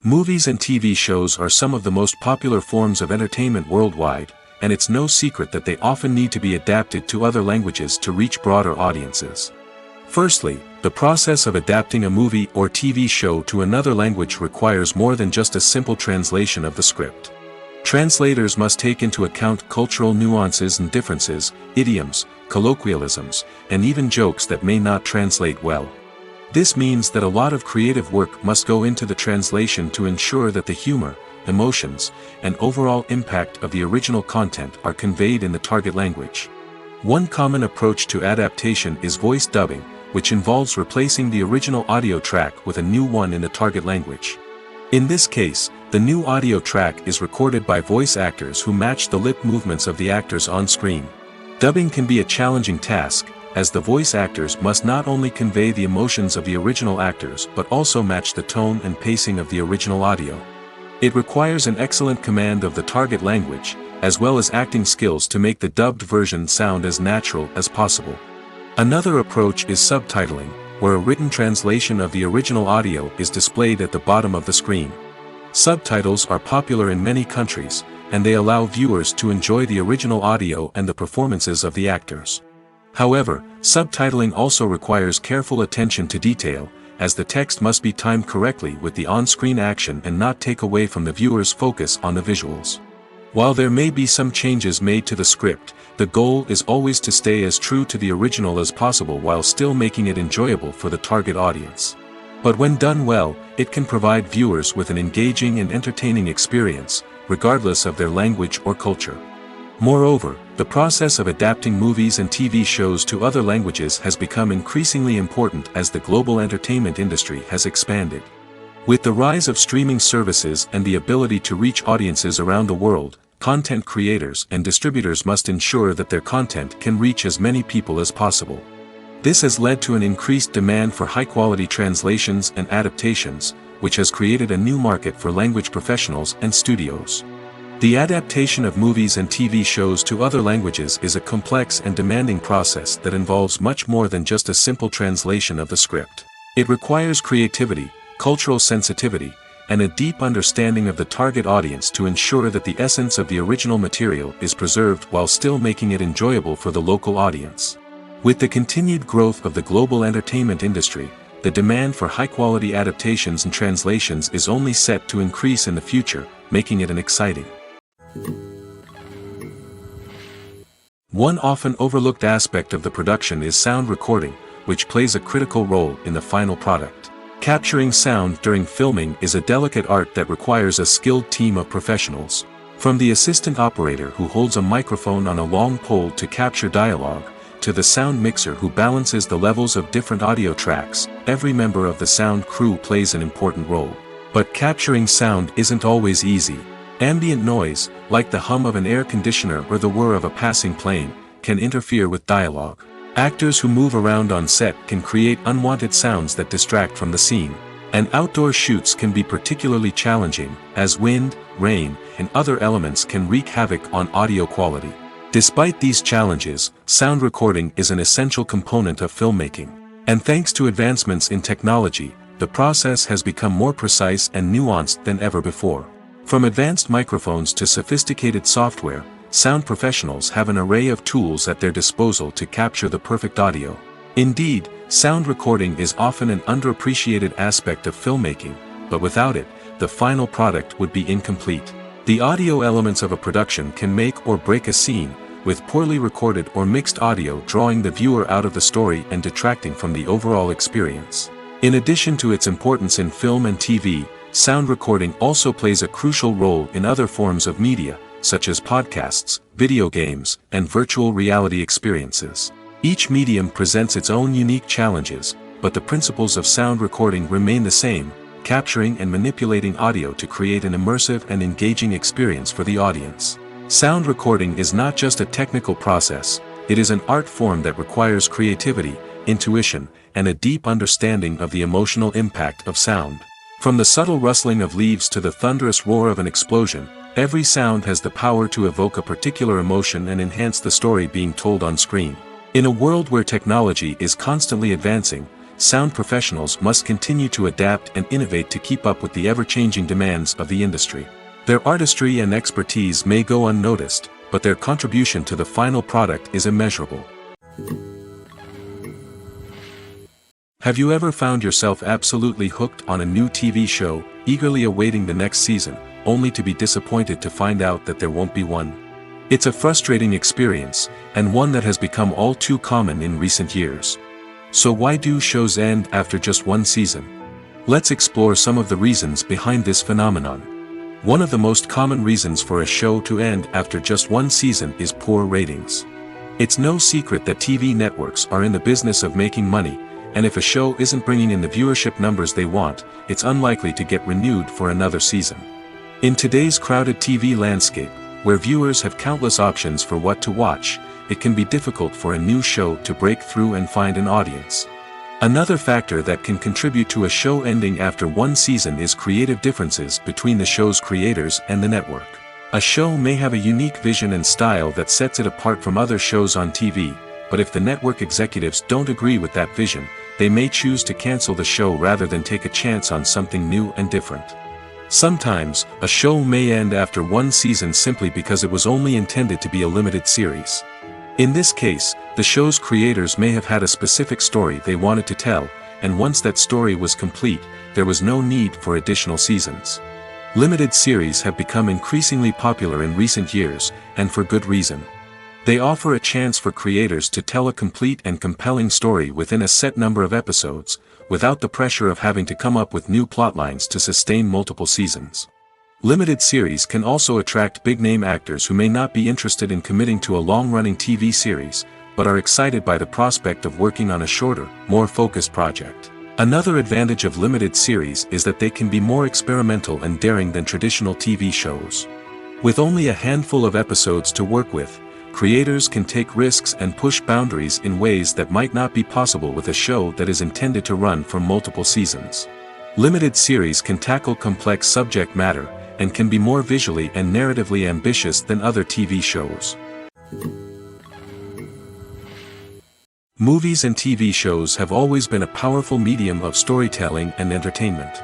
Movies and TV shows are some of the most popular forms of entertainment worldwide, and it's no secret that they often need to be adapted to other languages to reach broader audiences. Firstly, the process of adapting a movie or TV show to another language requires more than just a simple translation of the script. Translators must take into account cultural nuances and differences, idioms, colloquialisms, and even jokes that may not translate well. This means that a lot of creative work must go into the translation to ensure that the humor, emotions, and overall impact of the original content are conveyed in the target language. One common approach to adaptation is voice dubbing, which involves replacing the original audio track with a new one in the target language. In this case, the new audio track is recorded by voice actors who match the lip movements of the actors on screen. Dubbing can be a challenging task, as the voice actors must not only convey the emotions of the original actors but also match the tone and pacing of the original audio. It requires an excellent command of the target language, as well as acting skills to make the dubbed version sound as natural as possible. Another approach is subtitling, where a written translation of the original audio is displayed at the bottom of the screen. Subtitles are popular in many countries, and they allow viewers to enjoy the original audio and the performances of the actors. However, subtitling also requires careful attention to detail, as the text must be timed correctly with the on-screen action and not take away from the viewer's focus on the visuals. While there may be some changes made to the script, the goal is always to stay as true to the original as possible while still making it enjoyable for the target audience. But when done well, it can provide viewers with an engaging and entertaining experience, regardless of their language or culture. Moreover, the process of adapting movies and TV shows to other languages has become increasingly important as the global entertainment industry has expanded. With the rise of streaming services and the ability to reach audiences around the world, content creators and distributors must ensure that their content can reach as many people as possible. This has led to an increased demand for high-quality translations and adaptations, which has created a new market for language professionals and studios. The adaptation of movies and TV shows to other languages is a complex and demanding process that involves much more than just a simple translation of the script. It requires creativity, cultural sensitivity, and a deep understanding of the target audience to ensure that the essence of the original material is preserved while still making it enjoyable for the local audience. With the continued growth of the global entertainment industry, the demand for high-quality adaptations and translations is only set to increase in the future, making it an exciting. One often overlooked aspect of the production is sound recording, which plays a critical role in the final product. Capturing sound during filming is a delicate art that requires a skilled team of professionals. From the assistant operator who holds a microphone on a long pole to capture dialogue, to the sound mixer who balances the levels of different audio tracks, every member of the sound crew plays an important role. But capturing sound isn't always easy. Ambient noise, like the hum of an air conditioner or the whir of a passing plane, can interfere with dialogue. Actors who move around on set can create unwanted sounds that distract from the scene. And outdoor shoots can be particularly challenging, as wind, rain, and other elements can wreak havoc on audio quality. Despite these challenges, sound recording is an essential component of filmmaking. And thanks to advancements in technology, the process has become more precise and nuanced than ever before. From advanced microphones to sophisticated software, sound professionals have an array of tools at their disposal to capture the perfect audio. Indeed, sound recording is often an underappreciated aspect of filmmaking, but without it, the final product would be incomplete. The audio elements of a production can make or break a scene, with poorly recorded or mixed audio drawing the viewer out of the story and detracting from the overall experience. In addition to its importance in film and TV, sound recording also plays a crucial role in other forms of media, such as podcasts, video games, and virtual reality experiences. Each medium presents its own unique challenges, but the principles of sound recording remain the same: capturing and manipulating audio to create an immersive and engaging experience for the audience. Sound recording is not just a technical process, it is an art form that requires creativity, intuition, and a deep understanding of the emotional impact of sound. From the subtle rustling of leaves to the thunderous roar of an explosion, every sound has the power to evoke a particular emotion and enhance the story being told on screen. In a world where technology is constantly advancing, sound professionals must continue to adapt and innovate to keep up with the ever-changing demands of the industry. Their artistry and expertise may go unnoticed, but their contribution to the final product is immeasurable. Have you ever found yourself absolutely hooked on a new TV show, eagerly awaiting the next season, only to be disappointed to find out that there won't be one? It's a frustrating experience, and one that has become all too common in recent years. So why do shows end after just one season? Let's explore some of the reasons behind this phenomenon. One of the most common reasons for a show to end after just one season is poor ratings. It's no secret that TV networks are in the business of making money, and if a show isn't bringing in the viewership numbers they want, it's unlikely to get renewed for another season. In today's crowded TV landscape, where viewers have countless options for what to watch, it can be difficult for a new show to break through and find an audience. Another factor that can contribute to a show ending after one season is creative differences between the show's creators and the network. A show may have a unique vision and style that sets it apart from other shows on TV, but if the network executives don't agree with that vision, they may choose to cancel the show rather than take a chance on something new and different. Sometimes, a show may end after one season simply because it was only intended to be a limited series. In this case, the show's creators may have had a specific story they wanted to tell, and once that story was complete, there was no need for additional seasons. Limited series have become increasingly popular in recent years, and for good reason. They offer a chance for creators to tell a complete and compelling story within a set number of episodes, without the pressure of having to come up with new plotlines to sustain multiple seasons. Limited series can also attract big-name actors who may not be interested in committing to a long-running TV series, but are excited by the prospect of working on a shorter, more focused project. Another advantage of limited series is that they can be more experimental and daring than traditional TV shows. With only a handful of episodes to work with, creators can take risks and push boundaries in ways that might not be possible with a show that is intended to run for multiple seasons. Limited series can tackle complex subject matter, and can be more visually and narratively ambitious than other TV shows. Movies and TV shows have always been a powerful medium of storytelling and entertainment.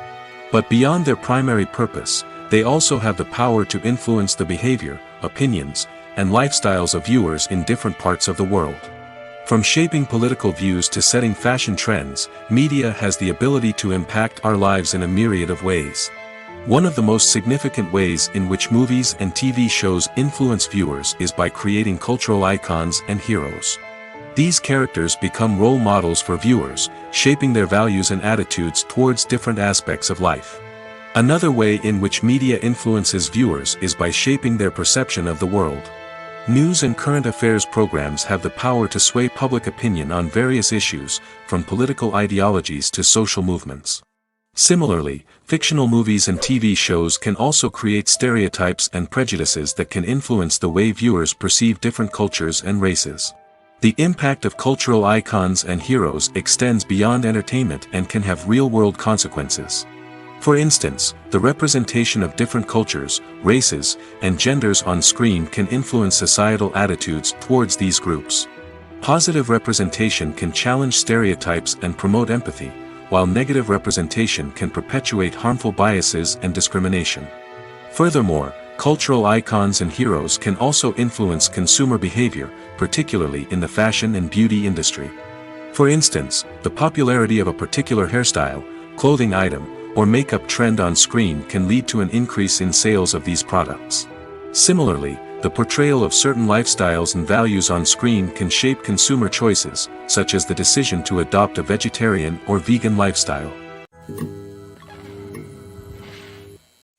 But beyond their primary purpose, they also have the power to influence the behavior, opinions, and lifestyles of viewers in different parts of the world. From shaping political views to setting fashion trends, media has the ability to impact our lives in a myriad of ways. One of the most significant ways in which movies and TV shows influence viewers is by creating cultural icons and heroes. These characters become role models for viewers, shaping their values and attitudes towards different aspects of life. Another way in which media influences viewers is by shaping their perception of the world. News and current affairs programs have the power to sway public opinion on various issues, from political ideologies to social movements. Similarly, fictional movies and TV shows can also create stereotypes and prejudices that can influence the way viewers perceive different cultures and races. The impact of cultural icons and heroes extends beyond entertainment and can have real-world consequences. For instance, the representation of different cultures, races, and genders on screen can influence societal attitudes towards these groups. Positive representation can challenge stereotypes and promote empathy, while negative representation can perpetuate harmful biases and discrimination. Furthermore, cultural icons and heroes can also influence consumer behavior, particularly in the fashion and beauty industry. For instance, the popularity of a particular hairstyle, clothing item, or makeup trend on screen can lead to an increase in sales of these products. Similarly, the portrayal of certain lifestyles and values on screen can shape consumer choices, such as the decision to adopt a vegetarian or vegan lifestyle.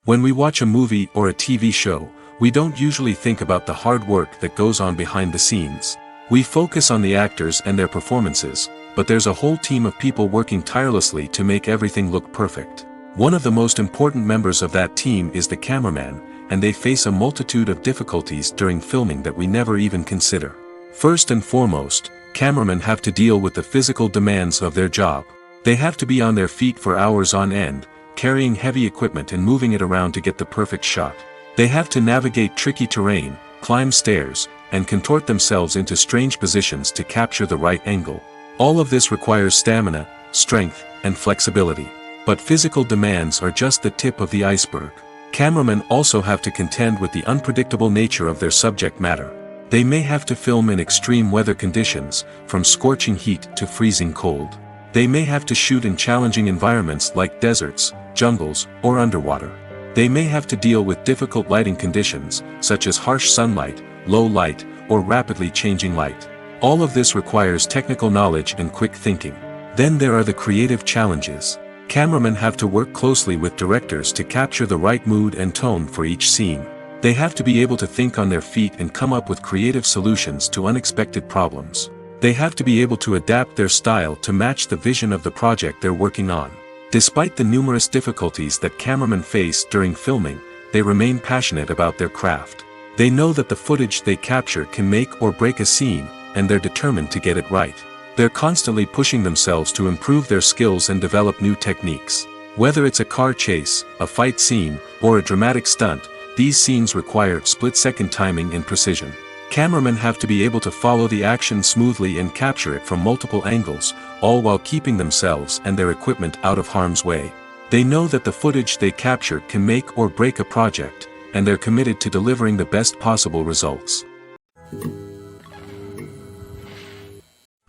When we watch a movie or a TV show, we don't usually think about the hard work that goes on behind the scenes. We focus on the actors and their performances, but there's a whole team of people working tirelessly to make everything look perfect. One of the most important members of that team is the cameraman, and they face a multitude of difficulties during filming that we never even consider. First and foremost, cameramen have to deal with the physical demands of their job. They have to be on their feet for hours on end, carrying heavy equipment and moving it around to get the perfect shot. They have to navigate tricky terrain, climb stairs, and contort themselves into strange positions to capture the right angle. All of this requires stamina, strength, and flexibility. But physical demands are just the tip of the iceberg. Cameramen also have to contend with the unpredictable nature of their subject matter. They may have to film in extreme weather conditions, from scorching heat to freezing cold. They may have to shoot in challenging environments like deserts, jungles, or underwater. They may have to deal with difficult lighting conditions, such as harsh sunlight, low light, or rapidly changing light. All of this requires technical knowledge and quick thinking. Then there are the creative challenges. Cameramen have to work closely with directors to capture the right mood and tone for each scene. They have to be able to think on their feet and come up with creative solutions to unexpected problems. They have to be able to adapt their style to match the vision of the project they're working on. Despite the numerous difficulties that cameramen face during filming, they remain passionate about their craft. They know that the footage they capture can make or break a scene, and they're determined to get it right. They're constantly pushing themselves to improve their skills and develop new techniques. Whether it's a car chase, a fight scene, or a dramatic stunt, these scenes require split-second timing and precision. Cameramen have to be able to follow the action smoothly and capture it from multiple angles, all while keeping themselves and their equipment out of harm's way. They know that the footage they capture can make or break a project, and they're committed to delivering the best possible results.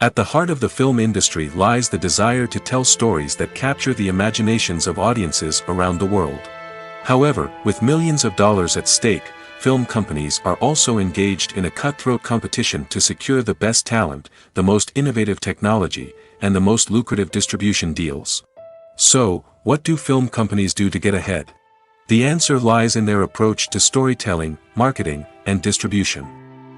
At the heart of the film industry lies the desire to tell stories that capture the imaginations of audiences around the world. However, with millions of dollars at stake, film companies are also engaged in a cutthroat competition to secure the best talent, the most innovative technology, and the most lucrative distribution deals. So, what do film companies do to get ahead? The answer lies in their approach to storytelling, marketing, and distribution.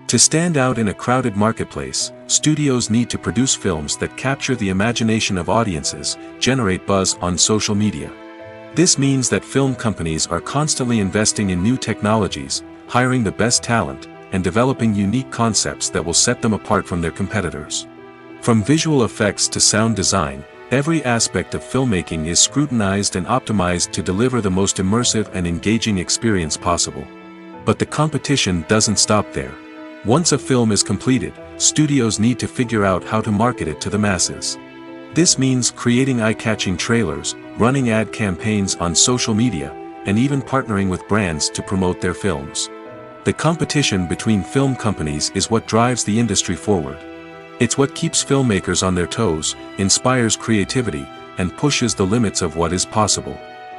To stand out in a crowded marketplace, studios need to produce films that capture the imagination of audiences, generate buzz on social media. This means that film companies are constantly investing in new technologies, hiring the best talent, and developing unique concepts that will set them apart from their competitors. From visual effects to sound design, every aspect of filmmaking is scrutinized and optimized to deliver the most immersive and engaging experience possible. But the competition doesn't stop there. Once a film is completed, studios need to figure out how to market it to the masses. This means creating eye-catching trailers, running ad campaigns on social media, and even partnering with brands to promote their films. The competition between film companies is what drives the industry forward. It's what keeps filmmakers on their toes, inspires creativity, and pushes the limits of what is possible.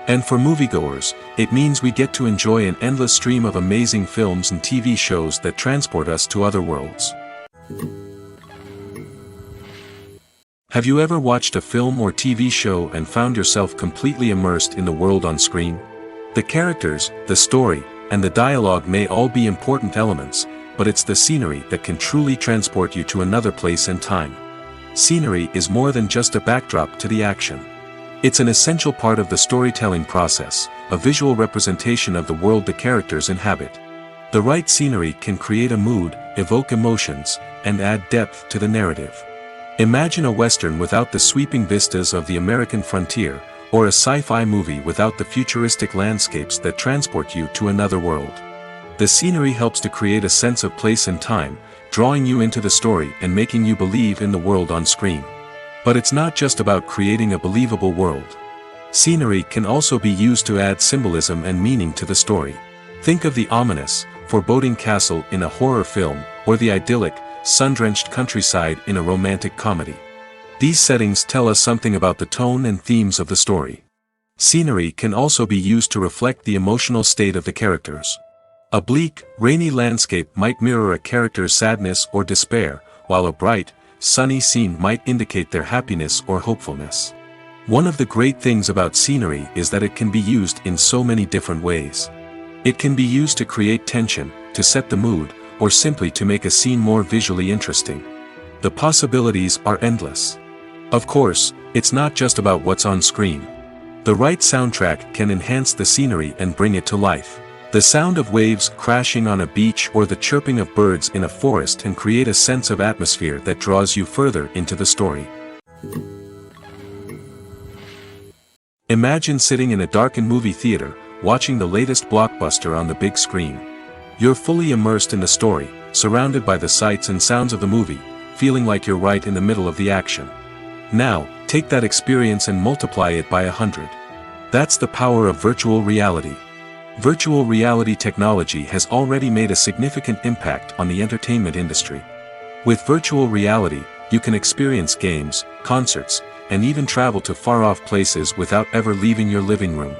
And for moviegoers, it means we get to enjoy an endless stream of amazing films and TV shows that transport us to other worlds. Have you ever watched a film or TV show and found yourself completely immersed in the world on screen? The characters, the story, and the dialogue may all be important elements, but it's the scenery that can truly transport you to another place and time. Scenery is more than just a backdrop to the action. It's an essential part of the storytelling process, a visual representation of the world the characters inhabit. The right scenery can create a mood, evoke emotions, and add depth to the narrative. Imagine a Western without the sweeping vistas of the American frontier, or a sci-fi movie without the futuristic landscapes that transport you to another world. The scenery helps to create a sense of place and time, drawing you into the story and making you believe in the world on screen. But it's not just about creating a believable world. Scenery can also be used to add symbolism and meaning to the story. Think of the ominous, foreboding castle in a horror film, or the idyllic, sun-drenched countryside in a romantic comedy. These settings tell us something about the tone and themes of the story. Scenery can also be used to reflect the emotional state of the characters. A bleak, rainy landscape might mirror a character's sadness or despair, while a bright, sunny scene might indicate their happiness or hopefulness. One of the great things about scenery is that it can be used in so many different ways. It can be used to create tension, to set the mood, or simply to make a scene more visually interesting. The possibilities are endless. Of course, it's not just about what's on screen. The right soundtrack can enhance the scenery and bring it to life. The sound of waves crashing on a beach or the chirping of birds in a forest can create a sense of atmosphere that draws you further into the story. Imagine sitting in a darkened movie theater, watching the latest blockbuster on the big screen. You're fully immersed in the story, surrounded by the sights and sounds of the movie, feeling like you're right in the middle of the action. Now, take that experience and multiply it by 100. That's the power of virtual reality. Virtual reality technology has already made a significant impact on the entertainment industry. With virtual reality, you can experience games, concerts, and even travel to far-off places without ever leaving your living room.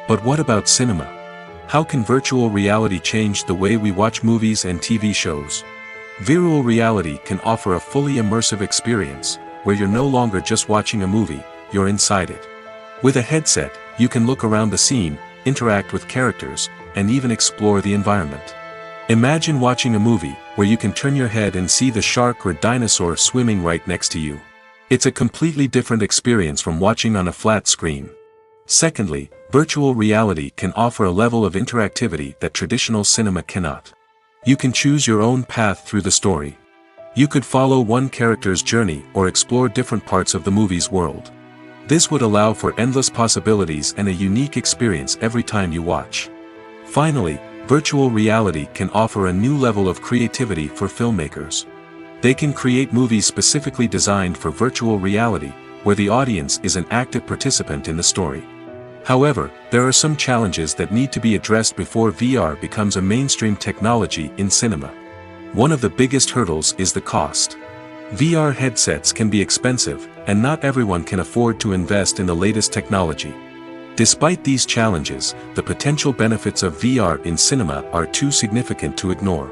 But what about cinema? How can virtual reality change the way we watch movies and TV shows? Virtual reality can offer a fully immersive experience, where you're no longer just watching a movie, you're inside it. With a headset, you can look around the scene, interact with characters, and even explore the environment. Imagine watching a movie where you can turn your head and see the shark or dinosaur swimming right next to you. It's a completely different experience from watching on a flat screen. Secondly, virtual reality can offer a level of interactivity that traditional cinema cannot. You can choose your own path through the story. You could follow one character's journey or explore different parts of the movie's world. This would allow for endless possibilities and a unique experience every time you watch. Finally, Virtual reality can offer a new level of creativity for filmmakers. They can create movies specifically designed for virtual reality, where the audience is an active participant in the story. However, there are some challenges that need to be addressed before VR becomes a mainstream technology in cinema. One of the biggest hurdles is the cost. VR headsets can be expensive, and not everyone can afford to invest in the latest technology. Despite these challenges, the potential benefits of VR in cinema are too significant to ignore.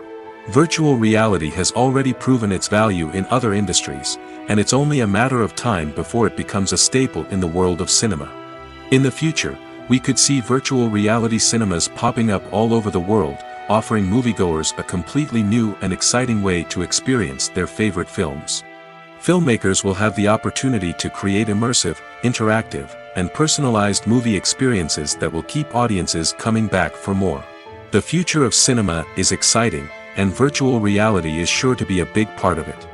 Virtual reality has already proven its value in other industries, and it's only a matter of time before it becomes a staple in the world of cinema. In the future, we could see virtual reality cinemas popping up all over the world, offering moviegoers a completely new and exciting way to experience their favorite films. Filmmakers will have the opportunity to create immersive, interactive, and personalized movie experiences that will keep audiences coming back for more. The future of cinema is exciting, and virtual reality is sure to be a big part of it.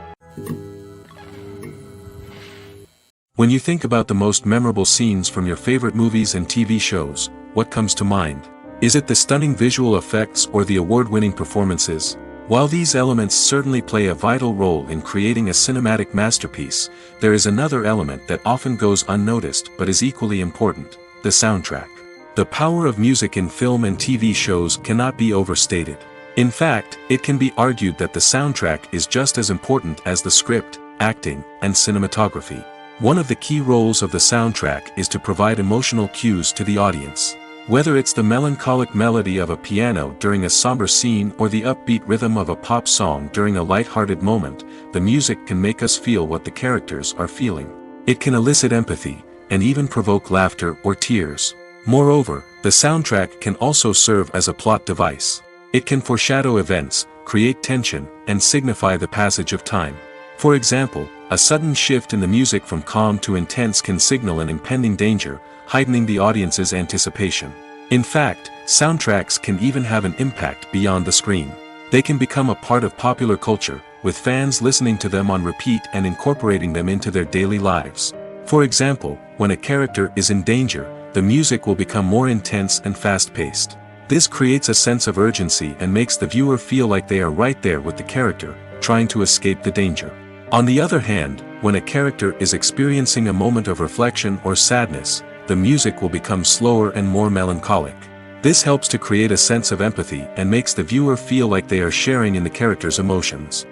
When you think about the most memorable scenes from your favorite movies and TV shows, what comes to mind? Is it the stunning visual effects or the award-winning performances? While these elements certainly play a vital role in creating a cinematic masterpiece, there is another element that often goes unnoticed but is equally important: the soundtrack. The power of music in film and TV shows cannot be overstated. In fact, it can be argued that the soundtrack is just as important as the script, acting, and cinematography. One of the key roles of the soundtrack is to provide emotional cues to the audience. Whether it's the melancholic melody of a piano during a somber scene or the upbeat rhythm of a pop song during a light-hearted moment, the music can make us feel what the characters are feeling. It can elicit empathy, and even provoke laughter or tears. Moreover, the soundtrack can also serve as a plot device. It can foreshadow events, create tension, and signify the passage of time. For example, a sudden shift in the music from calm to intense can signal an impending danger, heightening the audience's anticipation. In fact, soundtracks can even have an impact beyond the screen. They can become a part of popular culture, with fans listening to them on repeat and incorporating them into their daily lives. For example, when a character is in danger, the music will become more intense and fast-paced. This creates a sense of urgency and makes the viewer feel like they are right there with the character, trying to escape the danger. On the other hand, when a character is experiencing a moment of reflection or sadness, the music will become slower and more melancholic. This helps to create a sense of empathy and makes the viewer feel like they are sharing in the character's emotions.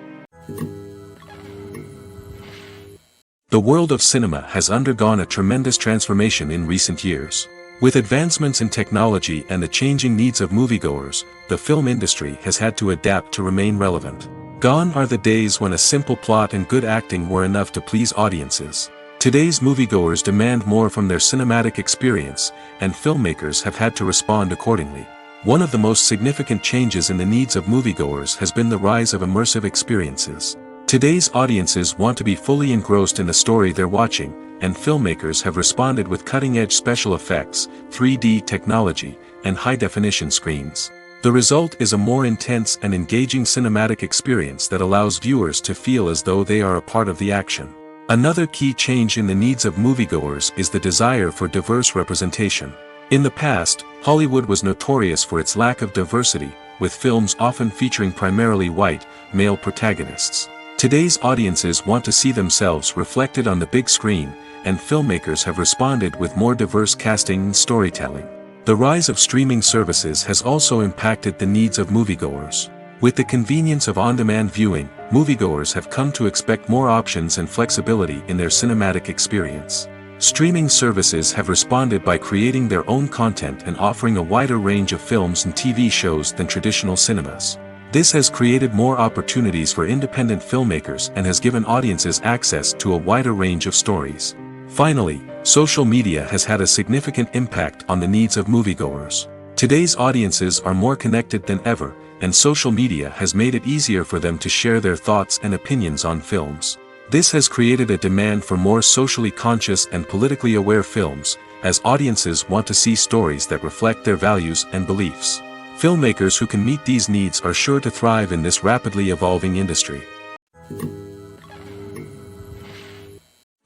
The world of cinema has undergone a tremendous transformation in recent years. With advancements in technology and the changing needs of moviegoers, the film industry has had to adapt to remain relevant. Gone are the days when a simple plot and good acting were enough to please audiences. Today's moviegoers demand more from their cinematic experience, and filmmakers have had to respond accordingly. One of the most significant changes in the needs of moviegoers has been the rise of immersive experiences. Today's audiences want to be fully engrossed in the story they're watching, and filmmakers have responded with cutting-edge special effects, 3D technology, and high-definition screens. The result is a more intense and engaging cinematic experience that allows viewers to feel as though they are a part of the action. Another key change in the needs of moviegoers is the desire for diverse representation. In the past, Hollywood was notorious for its lack of diversity, with films often featuring primarily white, male protagonists. Today's audiences want to see themselves reflected on the big screen, and filmmakers have responded with more diverse casting and storytelling. The rise of streaming services has also impacted the needs of moviegoers. With the convenience of on-demand viewing, moviegoers have come to expect more options and flexibility in their cinematic experience. Streaming services have responded by creating their own content and offering a wider range of films and TV shows than traditional cinemas. This has created more opportunities for independent filmmakers and has given audiences access to a wider range of stories. Finally, social media has had a significant impact on the needs of moviegoers. Today's audiences are more connected than ever, and social media has made it easier for them to share their thoughts and opinions on films. This has created a demand for more socially conscious and politically aware films, as audiences want to see stories that reflect their values and beliefs. Filmmakers who can meet these needs are sure to thrive in this rapidly evolving industry.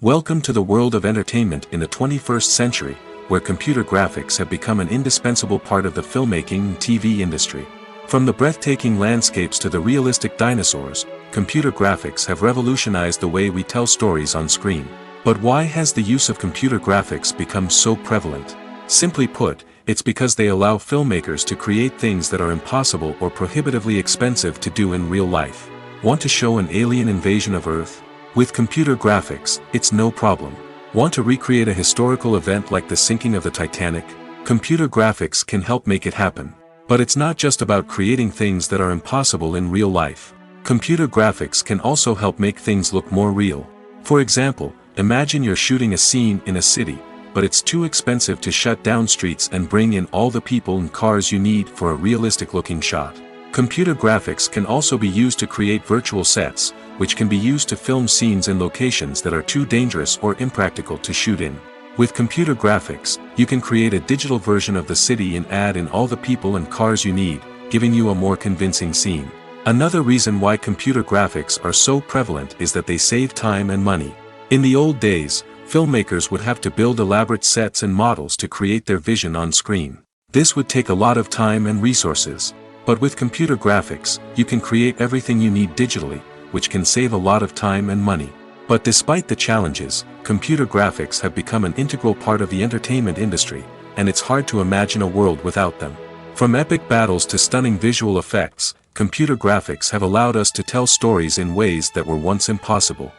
Welcome to the world of entertainment in the 21st century, where computer graphics have become an indispensable part of the filmmaking and TV industry. From the breathtaking landscapes to the realistic dinosaurs, computer graphics have revolutionized the way we tell stories on screen. But why has the use of computer graphics become so prevalent? Simply put, it's because they allow filmmakers to create things that are impossible or prohibitively expensive to do in real life. Want to show an alien invasion of Earth? With computer graphics, it's no problem. Want to recreate a historical event like the sinking of the Titanic? Computer graphics can help make it happen. But it's not just about creating things that are impossible in real life. Computer graphics can also help make things look more real. For example, imagine you're shooting a scene in a city, but it's too expensive to shut down streets and bring in all the people and cars you need for a realistic-looking shot. Computer graphics can also be used to create virtual sets, which can be used to film scenes in locations that are too dangerous or impractical to shoot in. With computer graphics, you can create a digital version of the city and add in all the people and cars you need, giving you a more convincing scene. Another reason why computer graphics are so prevalent is that they save time and money. In the old days, filmmakers would have to build elaborate sets and models to create their vision on screen. This would take a lot of time and resources. But with computer graphics, you can create everything you need digitally, which can save a lot of time and money. But despite the challenges, computer graphics have become an integral part of the entertainment industry, and it's hard to imagine a world without them. From epic battles to stunning visual effects, computer graphics have allowed us to tell stories in ways that were once impossible.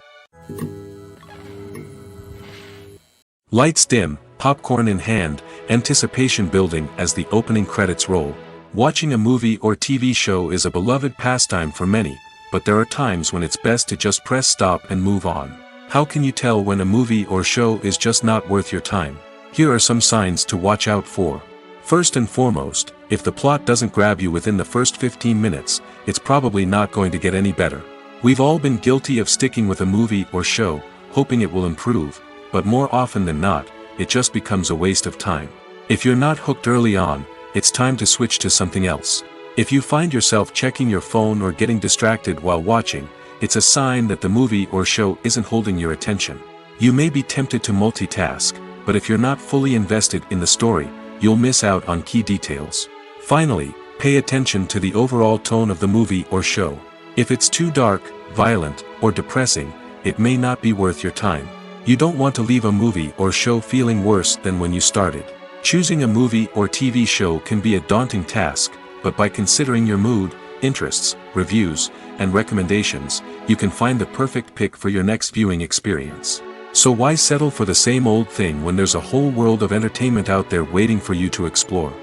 Lights dim, popcorn in hand, anticipation building as the opening credits roll. Watching a movie or TV show is a beloved pastime for many, but there are times when it's best to just press stop and move on. How can you tell when a movie or show is just not worth your time? Here are some signs to watch out for. First and foremost, if the plot doesn't grab you within the first 15 minutes, it's probably not going to get any better. We've all been guilty of sticking with a movie or show, hoping it will improve, but more often than not, it just becomes a waste of time. If you're not hooked early on, it's time to switch to something else. If you find yourself checking your phone or getting distracted while watching, it's a sign that the movie or show isn't holding your attention. You may be tempted to multitask, but if you're not fully invested in the story, you'll miss out on key details. Finally, pay attention to the overall tone of the movie or show. If it's too dark, violent, or depressing, it may not be worth your time. You don't want to leave a movie or show feeling worse than when you started. Choosing a movie or TV show can be a daunting task, but by considering your mood, interests, reviews, and recommendations, you can find the perfect pick for your next viewing experience. So why settle for the same old thing when there's a whole world of entertainment out there waiting for you to explore?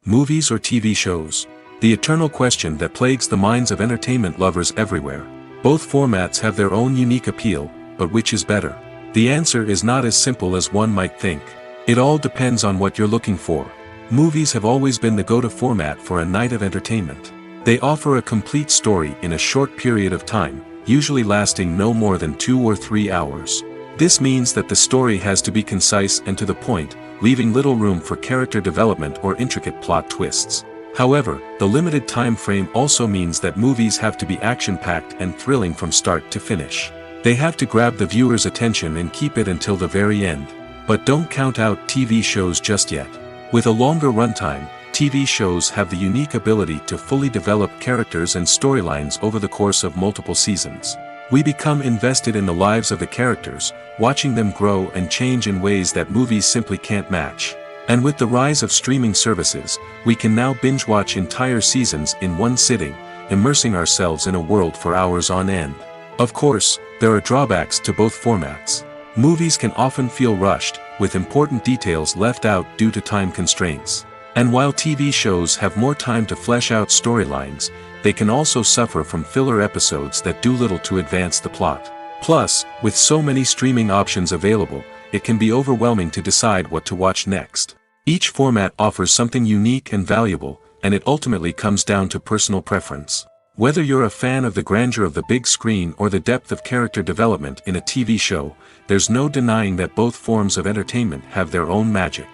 Movies or TV shows? The eternal question that plagues the minds of entertainment lovers everywhere. Both formats have their own unique appeal, but which is better? The answer is not as simple as one might think. It all depends on what you're looking for. Movies have always been the go-to format for a night of entertainment. They offer a complete story in a short period of time, usually lasting no more than 2 or 3 hours. This means that the story has to be concise and to the point, leaving little room for character development or intricate plot twists. However, the limited time frame also means that movies have to be action-packed and thrilling from start to finish. They have to grab the viewer's attention and keep it until the very end. But don't count out TV shows just yet. With a longer runtime, TV shows have the unique ability to fully develop characters and storylines over the course of multiple seasons. We become invested in the lives of the characters, watching them grow and change in ways that movies simply can't match. And with the rise of streaming services, we can now binge-watch entire seasons in one sitting, immersing ourselves in a world for hours on end. Of course, there are drawbacks to both formats. Movies can often feel rushed, with important details left out due to time constraints. And while TV shows have more time to flesh out storylines, they can also suffer from filler episodes that do little to advance the plot. Plus, with so many streaming options available, it can be overwhelming to decide what to watch next. Each format offers something unique and valuable, and it ultimately comes down to personal preference. Whether you're a fan of the grandeur of the big screen or the depth of character development in a TV show, there's no denying that both forms of entertainment have their own magic.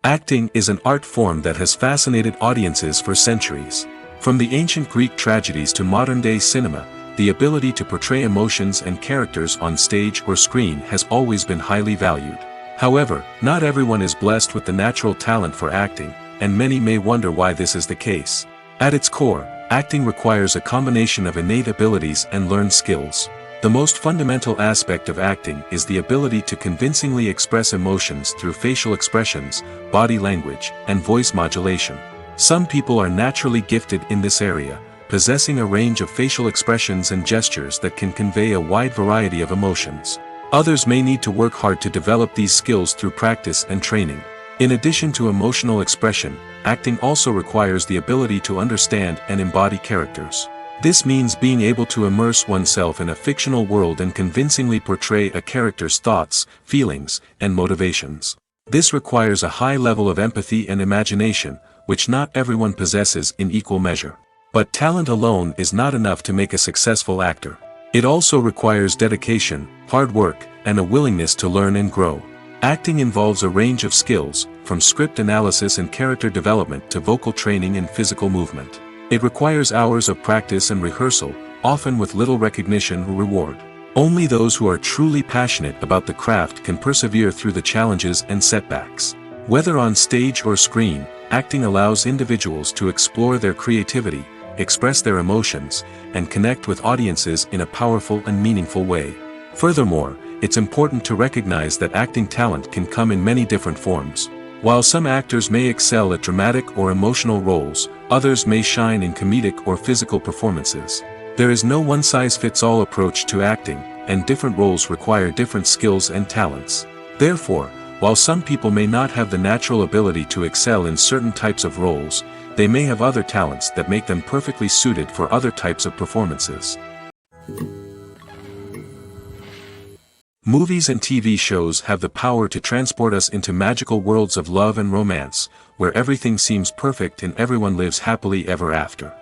Acting is an art form that has fascinated audiences for centuries. From the ancient Greek tragedies to modern-day cinema, the ability to portray emotions and characters on stage or screen has always been highly valued. However, not everyone is blessed with the natural talent for acting, and many may wonder why this is the case. At its core, acting requires a combination of innate abilities and learned skills. The most fundamental aspect of acting is the ability to convincingly express emotions through facial expressions, body language, and voice modulation. Some people are naturally gifted in this area, possessing a range of facial expressions and gestures that can convey a wide variety of emotions. Others may need to work hard to develop these skills through practice and training. In addition to emotional expression, acting also requires the ability to understand and embody characters. This means being able to immerse oneself in a fictional world and convincingly portray a character's thoughts, feelings, and motivations. This requires a high level of empathy and imagination, which not everyone possesses in equal measure. But talent alone is not enough to make a successful actor. It also requires dedication, hard work, and a willingness to learn and grow. Acting involves a range of skills, from script analysis and character development to vocal training and physical movement. It requires hours of practice and rehearsal, often with little recognition or reward. Only those who are truly passionate about the craft can persevere through the challenges and setbacks. Whether on stage or screen, acting allows individuals to explore their creativity, express their emotions, and connect with audiences in a powerful and meaningful way. Furthermore, it's important to recognize that acting talent can come in many different forms. While some actors may excel at dramatic or emotional roles, others may shine in comedic or physical performances. There is no one-size-fits-all approach to acting, and different roles require different skills and talents. Therefore, while some people may not have the natural ability to excel in certain types of roles, they may have other talents that make them perfectly suited for other types of performances. Movies and TV shows have the power to transport us into magical worlds of love and romance, where everything seems perfect and everyone lives happily ever after.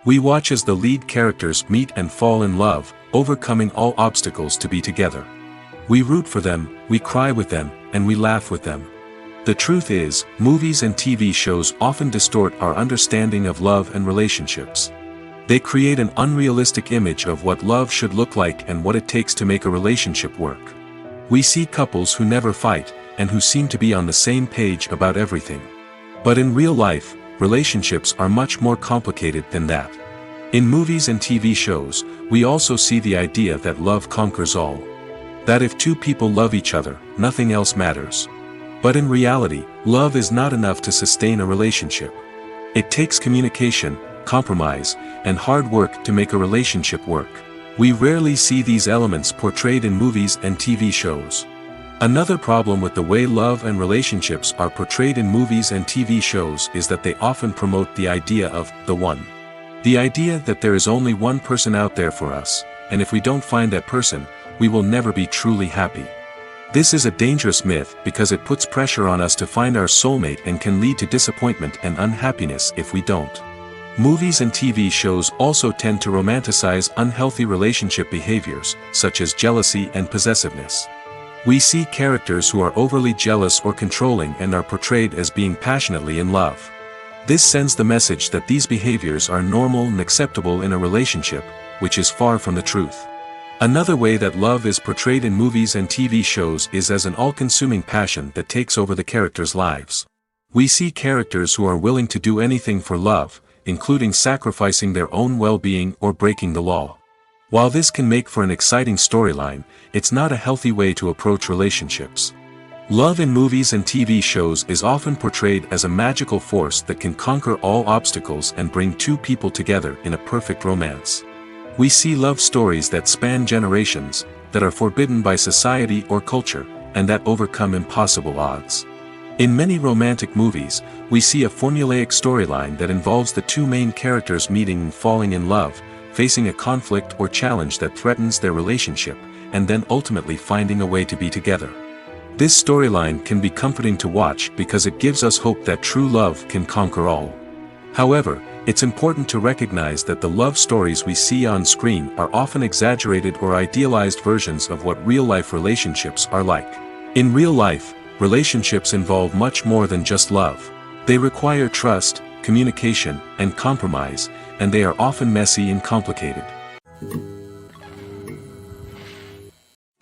We watch as the lead characters meet and fall in love, overcoming all obstacles to be together. We root for them, we cry with them, and we laugh with them. The truth is, movies and TV shows often distort our understanding of love and relationships. They create an unrealistic image of what love should look like and what it takes to make a relationship work. We see couples who never fight, and who seem to be on the same page about everything. But in real life, relationships are much more complicated than that. In movies and TV shows, we also see the idea that love conquers all. That if two people love each other, nothing else matters. But in reality, love is not enough to sustain a relationship. It takes communication, compromise, and hard work to make a relationship work. We rarely see these elements portrayed in movies and TV shows. Another problem with the way love and relationships are portrayed in movies and TV shows is that they often promote the idea of the one. The idea that there is only one person out there for us, and if we don't find that person, we will never be truly happy. This is a dangerous myth because it puts pressure on us to find our soulmate and can lead to disappointment and unhappiness if we don't. Movies and TV shows also tend to romanticize unhealthy relationship behaviors, such as jealousy and possessiveness. We see characters who are overly jealous or controlling and are portrayed as being passionately in love. This sends the message that these behaviors are normal and acceptable in a relationship, which is far from the truth. Another way that love is portrayed in movies and TV shows is as an all-consuming passion that takes over the characters' lives. We see characters who are willing to do anything for love, including sacrificing their own well-being or breaking the law. While this can make for an exciting storyline, it's not a healthy way to approach relationships. Love in movies and TV shows is often portrayed as a magical force that can conquer all obstacles and bring two people together in a perfect romance. We see love stories that span generations, that are forbidden by society or culture, and that overcome impossible odds. In many romantic movies, we see a formulaic storyline that involves the two main characters meeting and falling in love, facing a conflict or challenge that threatens their relationship, and then ultimately finding a way to be together. This storyline can be comforting to watch because it gives us hope that true love can conquer all. However, it's important to recognize that the love stories we see on screen are often exaggerated or idealized versions of what real-life relationships are like. In real life, relationships involve much more than just love. They require trust, communication, and compromise, and they are often messy and complicated.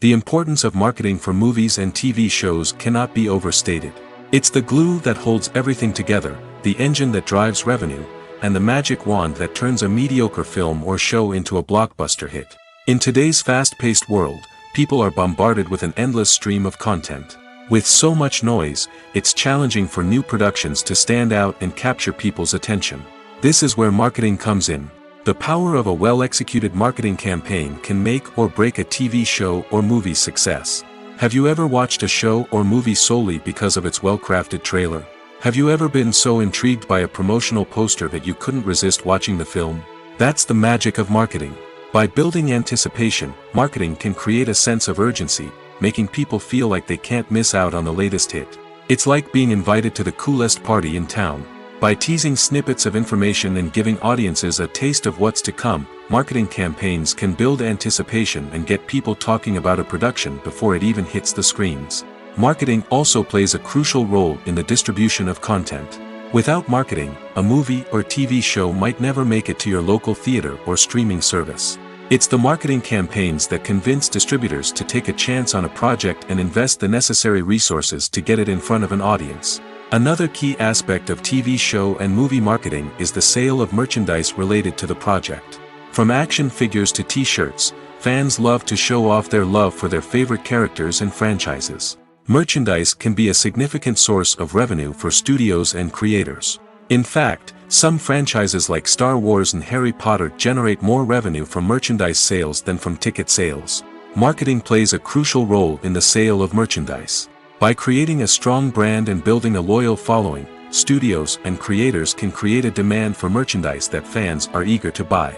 The importance of marketing for movies and TV shows cannot be overstated. It's the glue that holds everything together, the engine that drives revenue, and the magic wand that turns a mediocre film or show into a blockbuster hit. In today's fast-paced world, people are bombarded with an endless stream of content. With so much noise, it's challenging for new productions to stand out and capture people's attention. This is where marketing comes in. The power of a well-executed marketing campaign can make or break a TV show or movie's success. Have you ever watched a show or movie solely because of its well-crafted trailer? Have you ever been so intrigued by a promotional poster that you couldn't resist watching the film? That's the magic of marketing. By building anticipation, marketing can create a sense of urgency, making people feel like they can't miss out on the latest hit. It's like being invited to the coolest party in town. By teasing snippets of information and giving audiences a taste of what's to come, marketing campaigns can build anticipation and get people talking about a production before it even hits the screens. Marketing also plays a crucial role in the distribution of content. Without marketing, a movie or TV show might never make it to your local theater or streaming service. It's the marketing campaigns that convince distributors to take a chance on a project and invest the necessary resources to get it in front of an audience. Another key aspect of TV show and movie marketing is the sale of merchandise related to the project. From action figures to t-shirts, fans love to show off their love for their favorite characters and franchises. Merchandise can be a significant source of revenue for studios and creators. In fact, some franchises like Star Wars and Harry Potter generate more revenue from merchandise sales than from ticket sales. Marketing plays a crucial role in the sale of merchandise. By creating a strong brand and building a loyal following, studios and creators can create a demand for merchandise that fans are eager to buy.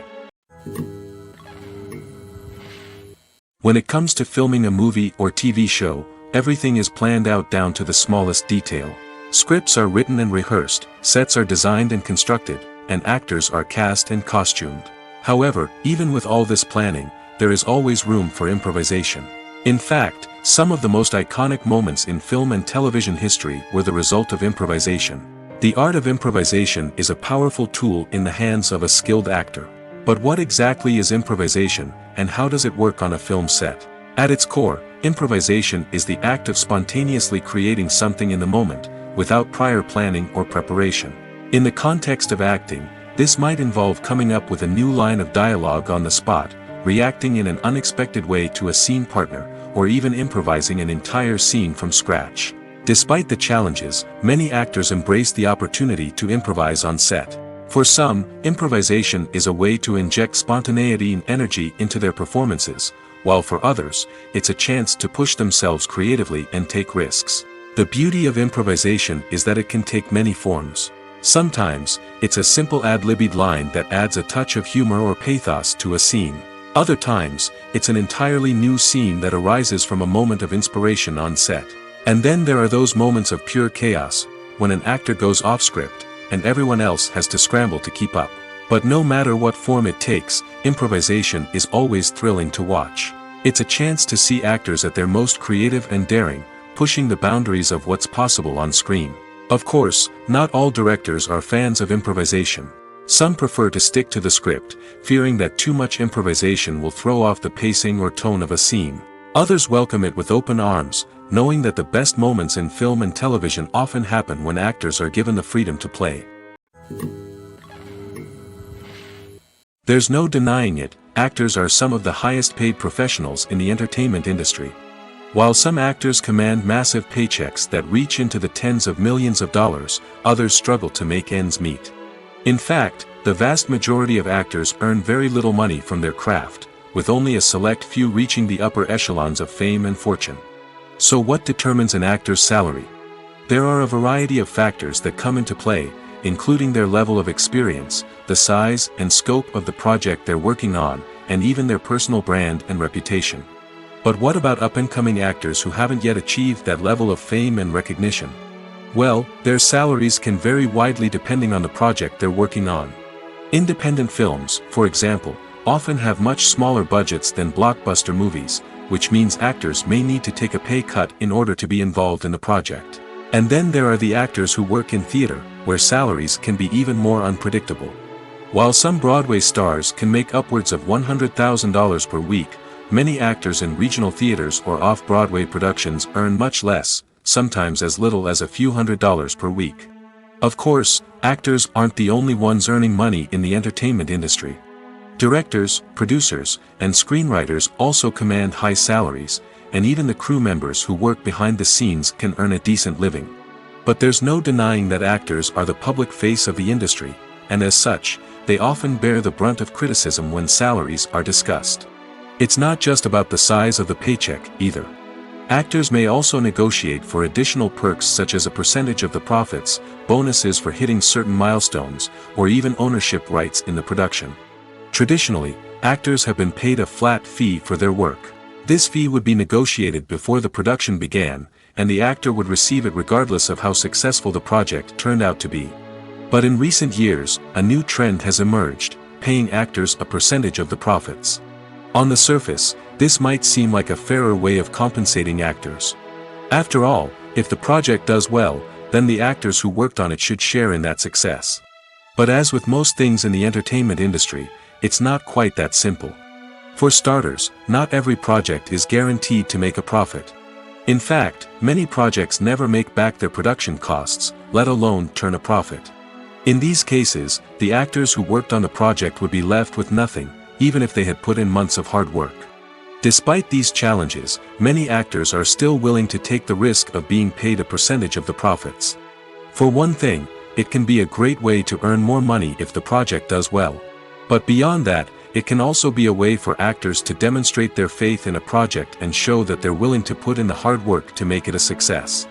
When it comes to filming a movie or TV show, everything is planned out down to the smallest detail. Scripts are written and rehearsed, sets are designed and constructed, and actors are cast and costumed. However, even with all this planning, there is always room for improvisation. In fact, some of the most iconic moments in film and television history were the result of improvisation. The art of improvisation is a powerful tool in the hands of a skilled actor. But what exactly is improvisation, and how does it work on a film set? At its core, improvisation is the act of spontaneously creating something in the moment, without prior planning or preparation. In the context of acting, this might involve coming up with a new line of dialogue on the spot, reacting in an unexpected way to a scene partner, or even improvising an entire scene from scratch. Despite the challenges, many actors embrace the opportunity to improvise on set. For some, improvisation is a way to inject spontaneity and energy into their performances, while for others, it's a chance to push themselves creatively and take risks. The beauty of improvisation is that it can take many forms. Sometimes, it's a simple ad-libbed line that adds a touch of humor or pathos to a scene. Other times, it's an entirely new scene that arises from a moment of inspiration on set. And then there are those moments of pure chaos, when an actor goes off script, and everyone else has to scramble to keep up. But no matter what form it takes, improvisation is always thrilling to watch. It's a chance to see actors at their most creative and daring, pushing the boundaries of what's possible on screen. Of course, not all directors are fans of improvisation. Some prefer to stick to the script, fearing that too much improvisation will throw off the pacing or tone of a scene. Others welcome it with open arms, knowing that the best moments in film and television often happen when actors are given the freedom to play. There's no denying it, actors are some of the highest paid professionals in the entertainment industry. While some actors command massive paychecks that reach into the tens of millions of dollars, others struggle to make ends meet. In fact, the vast majority of actors earn very little money from their craft, with only a select few reaching the upper echelons of fame and fortune. So what determines an actor's salary? There are a variety of factors that come into play, including their level of experience, the size and scope of the project they're working on, and even their personal brand and reputation. But what about up-and-coming actors who haven't yet achieved that level of fame and recognition? Well, their salaries can vary widely depending on the project they're working on. Independent films, for example, often have much smaller budgets than blockbuster movies, which means actors may need to take a pay cut in order to be involved in the project. And then there are the actors who work in theater, where salaries can be even more unpredictable. While some Broadway stars can make upwards of $100,000 per week, many actors in regional theaters or off-Broadway productions earn much less, sometimes as little as a few $100s per week. Of course, actors aren't the only ones earning money in the entertainment industry. Directors, producers, and screenwriters also command high salaries, and even the crew members who work behind the scenes can earn a decent living. But there's no denying that actors are the public face of the industry, and as such, they often bear the brunt of criticism when salaries are discussed. It's not just about the size of the paycheck, either. Actors may also negotiate for additional perks such as a percentage of the profits, bonuses for hitting certain milestones, or even ownership rights in the production. Traditionally, actors have been paid a flat fee for their work. This fee would be negotiated before the production began, and the actor would receive it regardless of how successful the project turned out to be. But in recent years, a new trend has emerged, paying actors a percentage of the profits. On the surface, this might seem like a fairer way of compensating actors. After all, if the project does well, then the actors who worked on it should share in that success. But as with most things in the entertainment industry, it's not quite that simple. For starters, not every project is guaranteed to make a profit. In fact, many projects never make back their production costs, let alone turn a profit. In these cases, the actors who worked on the project would be left with nothing, even if they had put in months of hard work. Despite these challenges, many actors are still willing to take the risk of being paid a percentage of the profits. For one thing, it can be a great way to earn more money if the project does well. But beyond that, it can also be a way for actors to demonstrate their faith in a project and show that they're willing to put in the hard work to make it a success.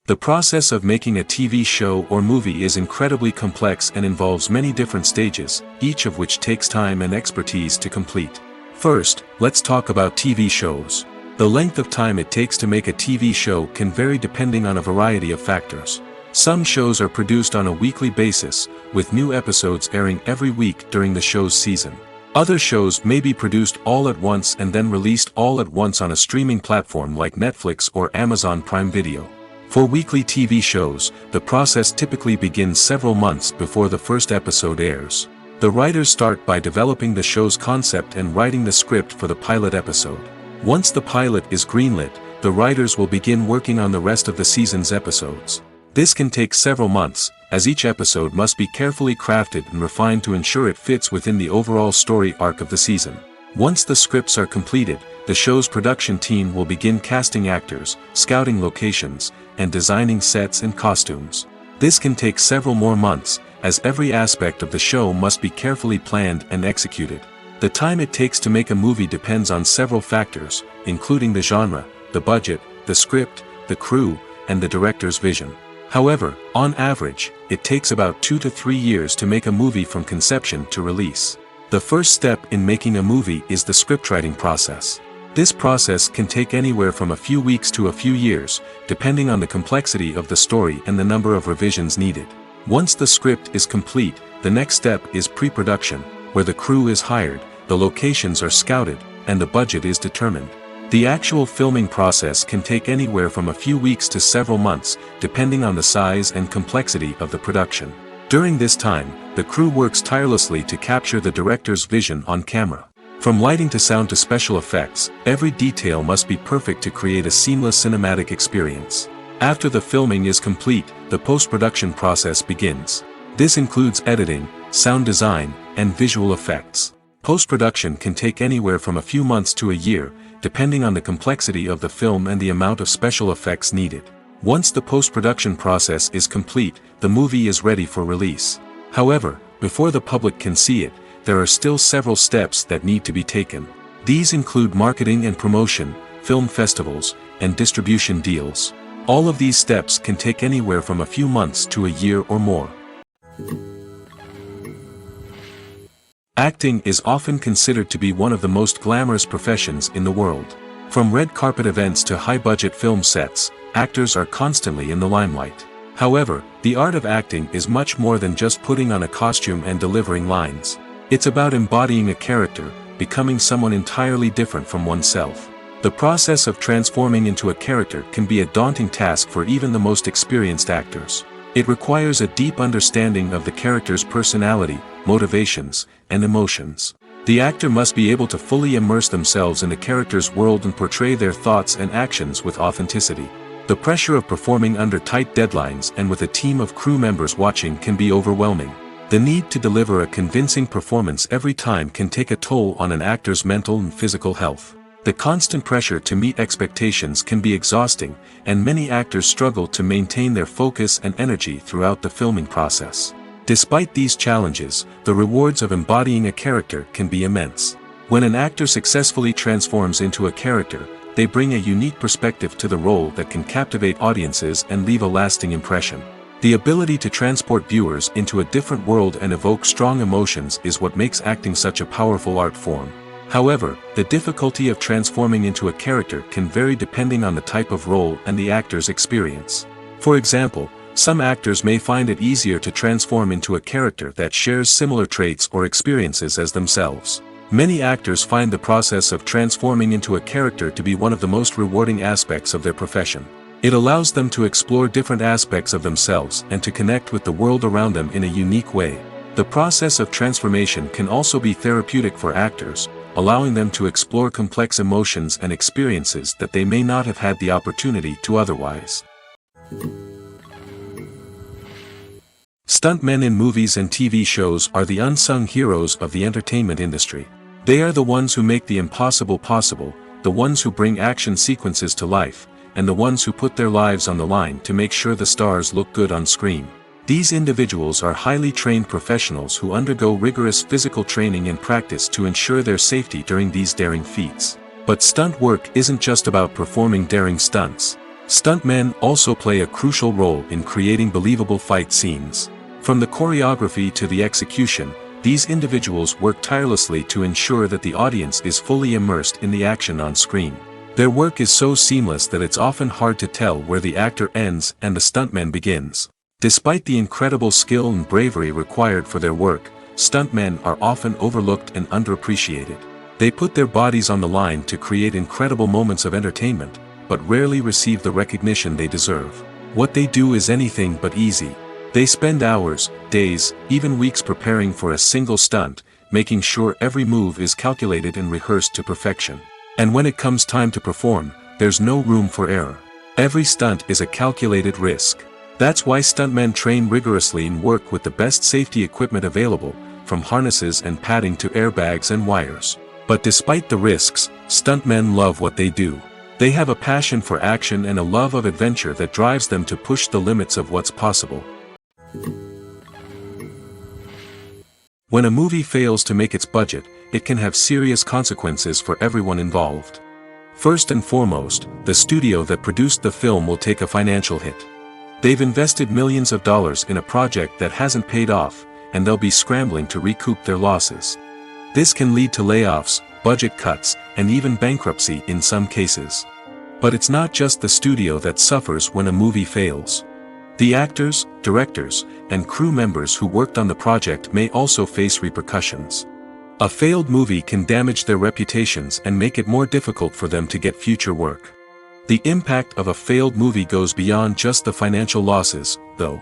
The process of making a TV show or movie is incredibly complex and involves many different stages, each of which takes time and expertise to complete. First, let's talk about TV shows. The length of time it takes to make a TV show can vary depending on a variety of factors. Some shows are produced on a weekly basis, with new episodes airing every week during the show's season. Other shows may be produced all at once and then released all at once on a streaming platform like Netflix or Amazon Prime Video. For weekly TV shows, the process typically begins several months before the first episode airs. The writers start by developing the show's concept and writing the script for the pilot episode. Once the pilot is greenlit, the writers will begin working on the rest of the season's episodes. This can take several months, as each episode must be carefully crafted and refined to ensure it fits within the overall story arc of the season. Once the scripts are completed, the show's production team will begin casting actors, scouting locations, and designing sets and costumes. This can take several more months, as every aspect of the show must be carefully planned and executed. The time it takes to make a movie depends on several factors, including the genre, the budget, the script, the crew, and the director's vision. However, on average, it takes about 2 to 3 years to make a movie from conception to release. The first step in making a movie is the scriptwriting process. This process can take anywhere from a few weeks to a few years, depending on the complexity of the story and the number of revisions needed. Once the script is complete, the next step is pre-production, where the crew is hired, the locations are scouted, and the budget is determined. The actual filming process can take anywhere from a few weeks to several months, depending on the size and complexity of the production. During this time, the crew works tirelessly to capture the director's vision on camera. From lighting to sound to special effects, every detail must be perfect to create a seamless cinematic experience. After the filming is complete, the post-production process begins. This includes editing, sound design, and visual effects. Post-production can take anywhere from a few months to a year, depending on the complexity of the film and the amount of special effects needed. Once the post-production process is complete, the movie is ready for release. However, before the public can see it, there are still several steps that need to be taken. These include marketing and promotion, film festivals, and distribution deals. All of these steps can take anywhere from a few months to a year or more. Acting is often considered to be one of the most glamorous professions in the world. From red carpet events to high-budget film sets, actors are constantly in the limelight. However, the art of acting is much more than just putting on a costume and delivering lines. It's about embodying a character, becoming someone entirely different from oneself. The process of transforming into a character can be a daunting task for even the most experienced actors. It requires a deep understanding of the character's personality, motivations, and emotions. The actor must be able to fully immerse themselves in the character's world and portray their thoughts and actions with authenticity. The pressure of performing under tight deadlines and with a team of crew members watching can be overwhelming. The need to deliver a convincing performance every time can take a toll on an actor's mental and physical health. The constant pressure to meet expectations can be exhausting, and many actors struggle to maintain their focus and energy throughout the filming process. Despite these challenges, the rewards of embodying a character can be immense. When an actor successfully transforms into a character, they bring a unique perspective to the role that can captivate audiences and leave a lasting impression. The ability to transport viewers into a different world and evoke strong emotions is what makes acting such a powerful art form. However, the difficulty of transforming into a character can vary depending on the type of role and the actor's experience. For example, some actors may find it easier to transform into a character that shares similar traits or experiences as themselves. Many actors find the process of transforming into a character to be one of the most rewarding aspects of their profession. It allows them to explore different aspects of themselves and to connect with the world around them in a unique way. The process of transformation can also be therapeutic for actors, allowing them to explore complex emotions and experiences that they may not have had the opportunity to otherwise. Stuntmen in movies and TV shows are the unsung heroes of the entertainment industry. They are the ones who make the impossible possible, the ones who bring action sequences to life, and the ones who put their lives on the line to make sure the stars look good on screen. These individuals are highly trained professionals who undergo rigorous physical training and practice to ensure their safety during these daring feats. But stunt work isn't just about performing daring stunts. Stuntmen also play a crucial role in creating believable fight scenes. From the choreography to the execution, these individuals work tirelessly to ensure that the audience is fully immersed in the action on screen. Their work is so seamless that it's often hard to tell where the actor ends and the stuntman begins. Despite the incredible skill and bravery required for their work, stuntmen are often overlooked and underappreciated. They put their bodies on the line to create incredible moments of entertainment, but rarely receive the recognition they deserve. What they do is anything but easy. They spend hours, days, even weeks preparing for a single stunt, making sure every move is calculated and rehearsed to perfection. And when it comes time to perform, there's no room for error. Every stunt is a calculated risk. That's why stuntmen train rigorously and work with the best safety equipment available, from harnesses and padding to airbags and wires. But despite the risks, stuntmen love what they do. They have a passion for action and a love of adventure that drives them to push the limits of what's possible. When a movie fails to make its budget, it can have serious consequences for everyone involved. First and foremost, the studio that produced the film will take a financial hit. They've invested millions of dollars in a project that hasn't paid off, and they'll be scrambling to recoup their losses. This can lead to layoffs, budget cuts, and even bankruptcy in some cases. But it's not just the studio that suffers when a movie fails. The actors, directors, and crew members who worked on the project may also face repercussions. A failed movie can damage their reputations and make it more difficult for them to get future work. The impact of a failed movie goes beyond just the financial losses, though.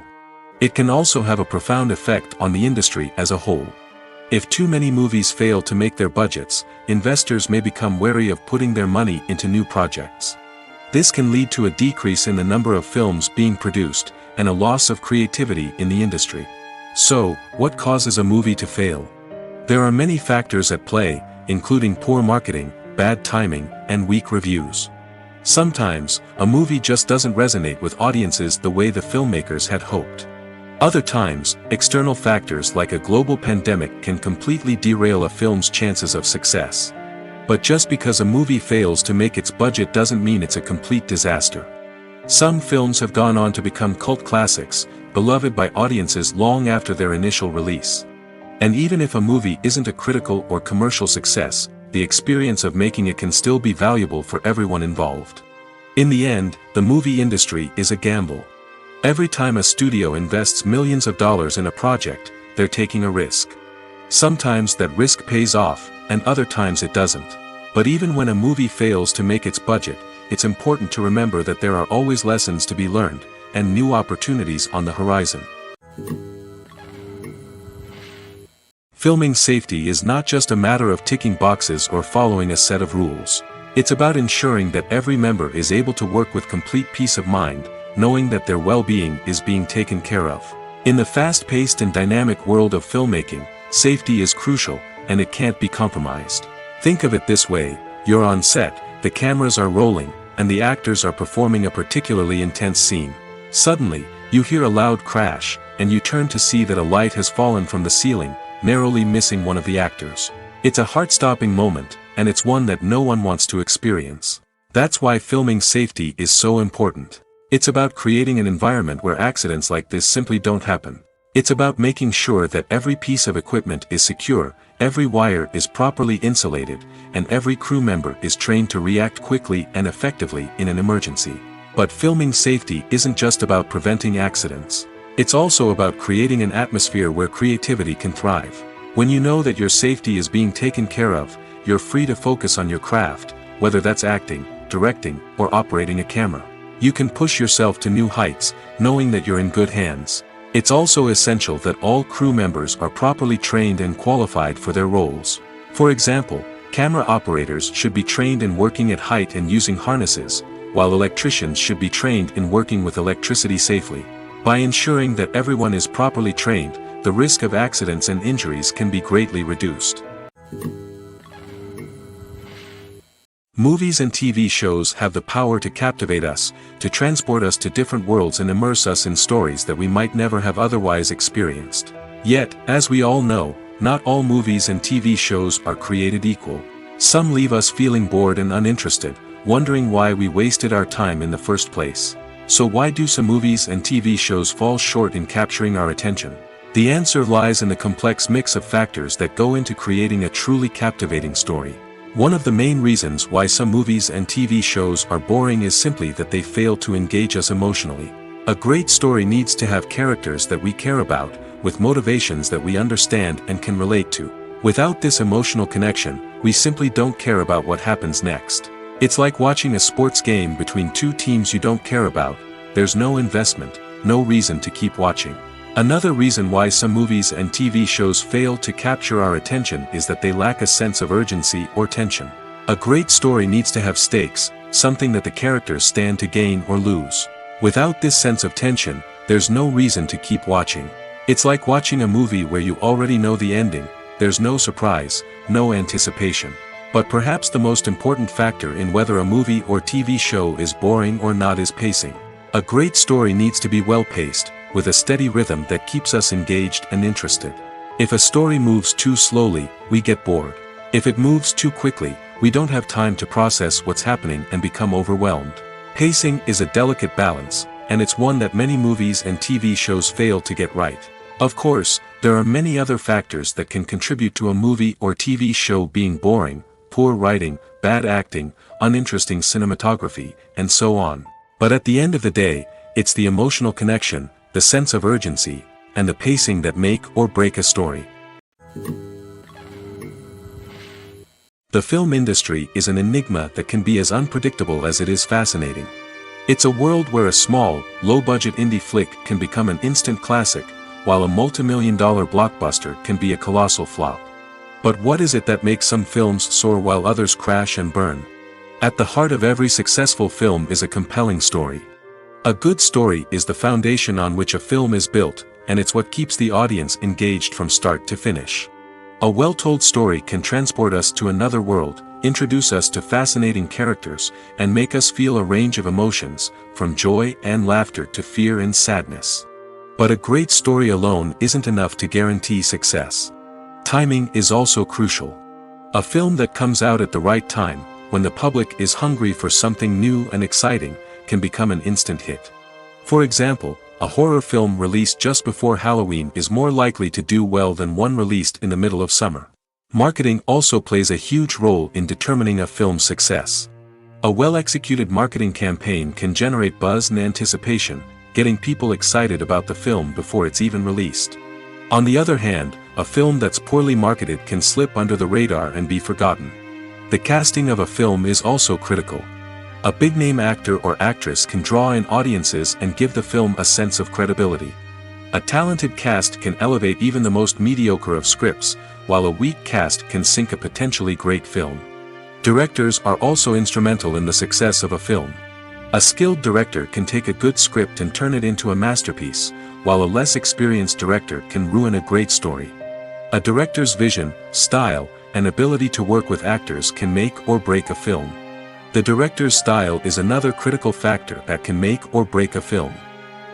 It can also have a profound effect on the industry as a whole. If too many movies fail to make their budgets, investors may become wary of putting their money into new projects. This can lead to a decrease in the number of films being produced, and a loss of creativity in the industry. So, what causes a movie to fail? There are many factors at play, including poor marketing, bad timing, and weak reviews. Sometimes, a movie just doesn't resonate with audiences the way the filmmakers had hoped. Other times, external factors like a global pandemic can completely derail a film's chances of success. But just because a movie fails to make its budget doesn't mean it's a complete disaster. Some films have gone on to become cult classics, beloved by audiences long after their initial release. And even if a movie isn't a critical or commercial success, the experience of making it can still be valuable for everyone involved. In the end, the movie industry is a gamble. Every time a studio invests millions of dollars in a project, they're taking a risk. Sometimes that risk pays off, and other times it doesn't. But even when a movie fails to make its budget, it's important to remember that there are always lessons to be learned, and new opportunities on the horizon. Filming safety is not just a matter of ticking boxes or following a set of rules. It's about ensuring that every member is able to work with complete peace of mind, knowing that their well-being is being taken care of. In the fast-paced and dynamic world of filmmaking, safety is crucial, and it can't be compromised. Think of it this way: you're on set, the cameras are rolling, and the actors are performing a particularly intense scene. Suddenly, you hear a loud crash, and you turn to see that a light has fallen from the ceiling, narrowly missing one of the actors. It's a heart-stopping moment, and it's one that no one wants to experience. That's why filming safety is so important. It's about creating an environment where accidents like this simply don't happen. It's about making sure that every piece of equipment is secure, every wire is properly insulated, and every crew member is trained to react quickly and effectively in an emergency. But filming safety isn't just about preventing accidents. It's also about creating an atmosphere where creativity can thrive. When you know that your safety is being taken care of, you're free to focus on your craft, whether that's acting, directing, or operating a camera. You can push yourself to new heights, knowing that you're in good hands. It's also essential that all crew members are properly trained and qualified for their roles. For example, camera operators should be trained in working at height and using harnesses, while electricians should be trained in working with electricity safely. By ensuring that everyone is properly trained, the risk of accidents and injuries can be greatly reduced. Movies and TV shows have the power to captivate us, to transport us to different worlds and immerse us in stories that we might never have otherwise experienced. Yet, as we all know, not all movies and TV shows are created equal. Some leave us feeling bored and uninterested, wondering why we wasted our time in the first place. So why do some movies and TV shows fall short in capturing our attention? The answer lies in the complex mix of factors that go into creating a truly captivating story. One of the main reasons why some movies and TV shows are boring is simply that they fail to engage us emotionally. A great story needs to have characters that we care about, with motivations that we understand and can relate to. Without this emotional connection, we simply don't care about what happens next. It's like watching a sports game between two teams you don't care about. There's no investment, no reason to keep watching. Another reason why some movies and TV shows fail to capture our attention is that they lack a sense of urgency or tension. A great story needs to have stakes, something that the characters stand to gain or lose. Without this sense of tension, there's no reason to keep watching. It's like watching a movie where you already know the ending. There's no surprise, no anticipation. But perhaps the most important factor in whether a movie or TV show is boring or not is pacing. A great story needs to be well-paced, with a steady rhythm that keeps us engaged and interested. If a story moves too slowly, we get bored. If it moves too quickly, we don't have time to process what's happening and become overwhelmed. Pacing is a delicate balance, and it's one that many movies and TV shows fail to get right. Of course, there are many other factors that can contribute to a movie or TV show being boring: poor writing, bad acting, uninteresting cinematography, and so on. But at the end of the day, it's the emotional connection, the sense of urgency, and the pacing that make or break a story. The film industry is an enigma that can be as unpredictable as it is fascinating. It's a world where a small, low-budget indie flick can become an instant classic, while a multi-million-dollar blockbuster can be a colossal flop. But what is it that makes some films soar while others crash and burn? At the heart of every successful film is a compelling story. A good story is the foundation on which a film is built, and it's what keeps the audience engaged from start to finish. A well-told story can transport us to another world, introduce us to fascinating characters, and make us feel a range of emotions, from joy and laughter to fear and sadness. But a great story alone isn't enough to guarantee success. Timing is also crucial. A film that comes out at the right time, when the public is hungry for something new and exciting, can become an instant hit. For example, a horror film released just before Halloween is more likely to do well than one released in the middle of summer. Marketing also plays a huge role in determining a film's success. A well-executed marketing campaign can generate buzz and anticipation, getting people excited about the film before it's even released. On the other hand, a film that's poorly marketed can slip under the radar and be forgotten. The casting of a film is also critical. A big-name actor or actress can draw in audiences and give the film a sense of credibility. A talented cast can elevate even the most mediocre of scripts, while a weak cast can sink a potentially great film. Directors are also instrumental in the success of a film. A skilled director can take a good script and turn it into a masterpiece, while a less experienced director can ruin a great story. A director's vision, style, and ability to work with actors can make or break a film. The director's style is another critical factor that can make or break a film.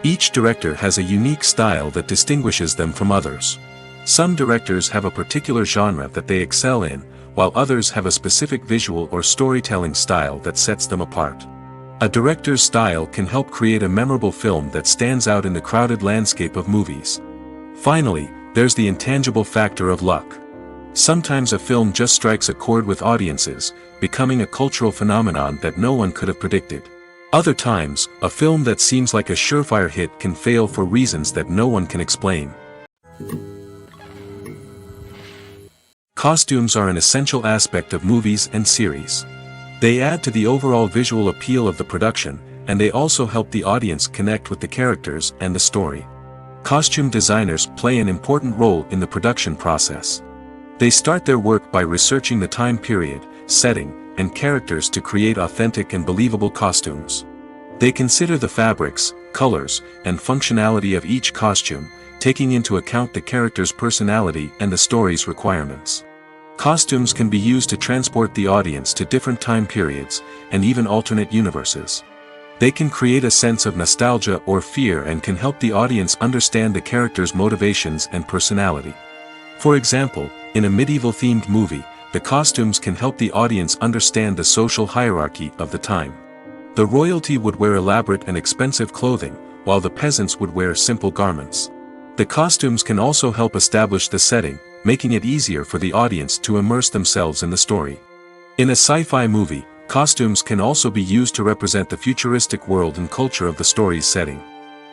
Each director has a unique style that distinguishes them from others. Some directors have a particular genre that they excel in, while others have a specific visual or storytelling style that sets them apart. A director's style can help create a memorable film that stands out in the crowded landscape of movies. Finally, there's the intangible factor of luck. Sometimes a film just strikes a chord with audiences, becoming a cultural phenomenon that no one could have predicted. Other times, a film that seems like a surefire hit can fail for reasons that no one can explain. Costumes are an essential aspect of movies and series. They add to the overall visual appeal of the production, and they also help the audience connect with the characters and the story. Costume designers play an important role in the production process. They start their work by researching the time period, setting, and characters to create authentic and believable costumes. They consider the fabrics, colors, and functionality of each costume, taking into account the character's personality and the story's requirements. Costumes can be used to transport the audience to different time periods, and even alternate universes. They can create a sense of nostalgia or fear and can help the audience understand the character's motivations and personality. For example, in a medieval-themed movie, the costumes can help the audience understand the social hierarchy of the time. The royalty would wear elaborate and expensive clothing, while the peasants would wear simple garments. The costumes can also help establish the setting, making it easier for the audience to immerse themselves in the story. In a sci-fi movie, costumes can also be used to represent the futuristic world and culture of the story's setting.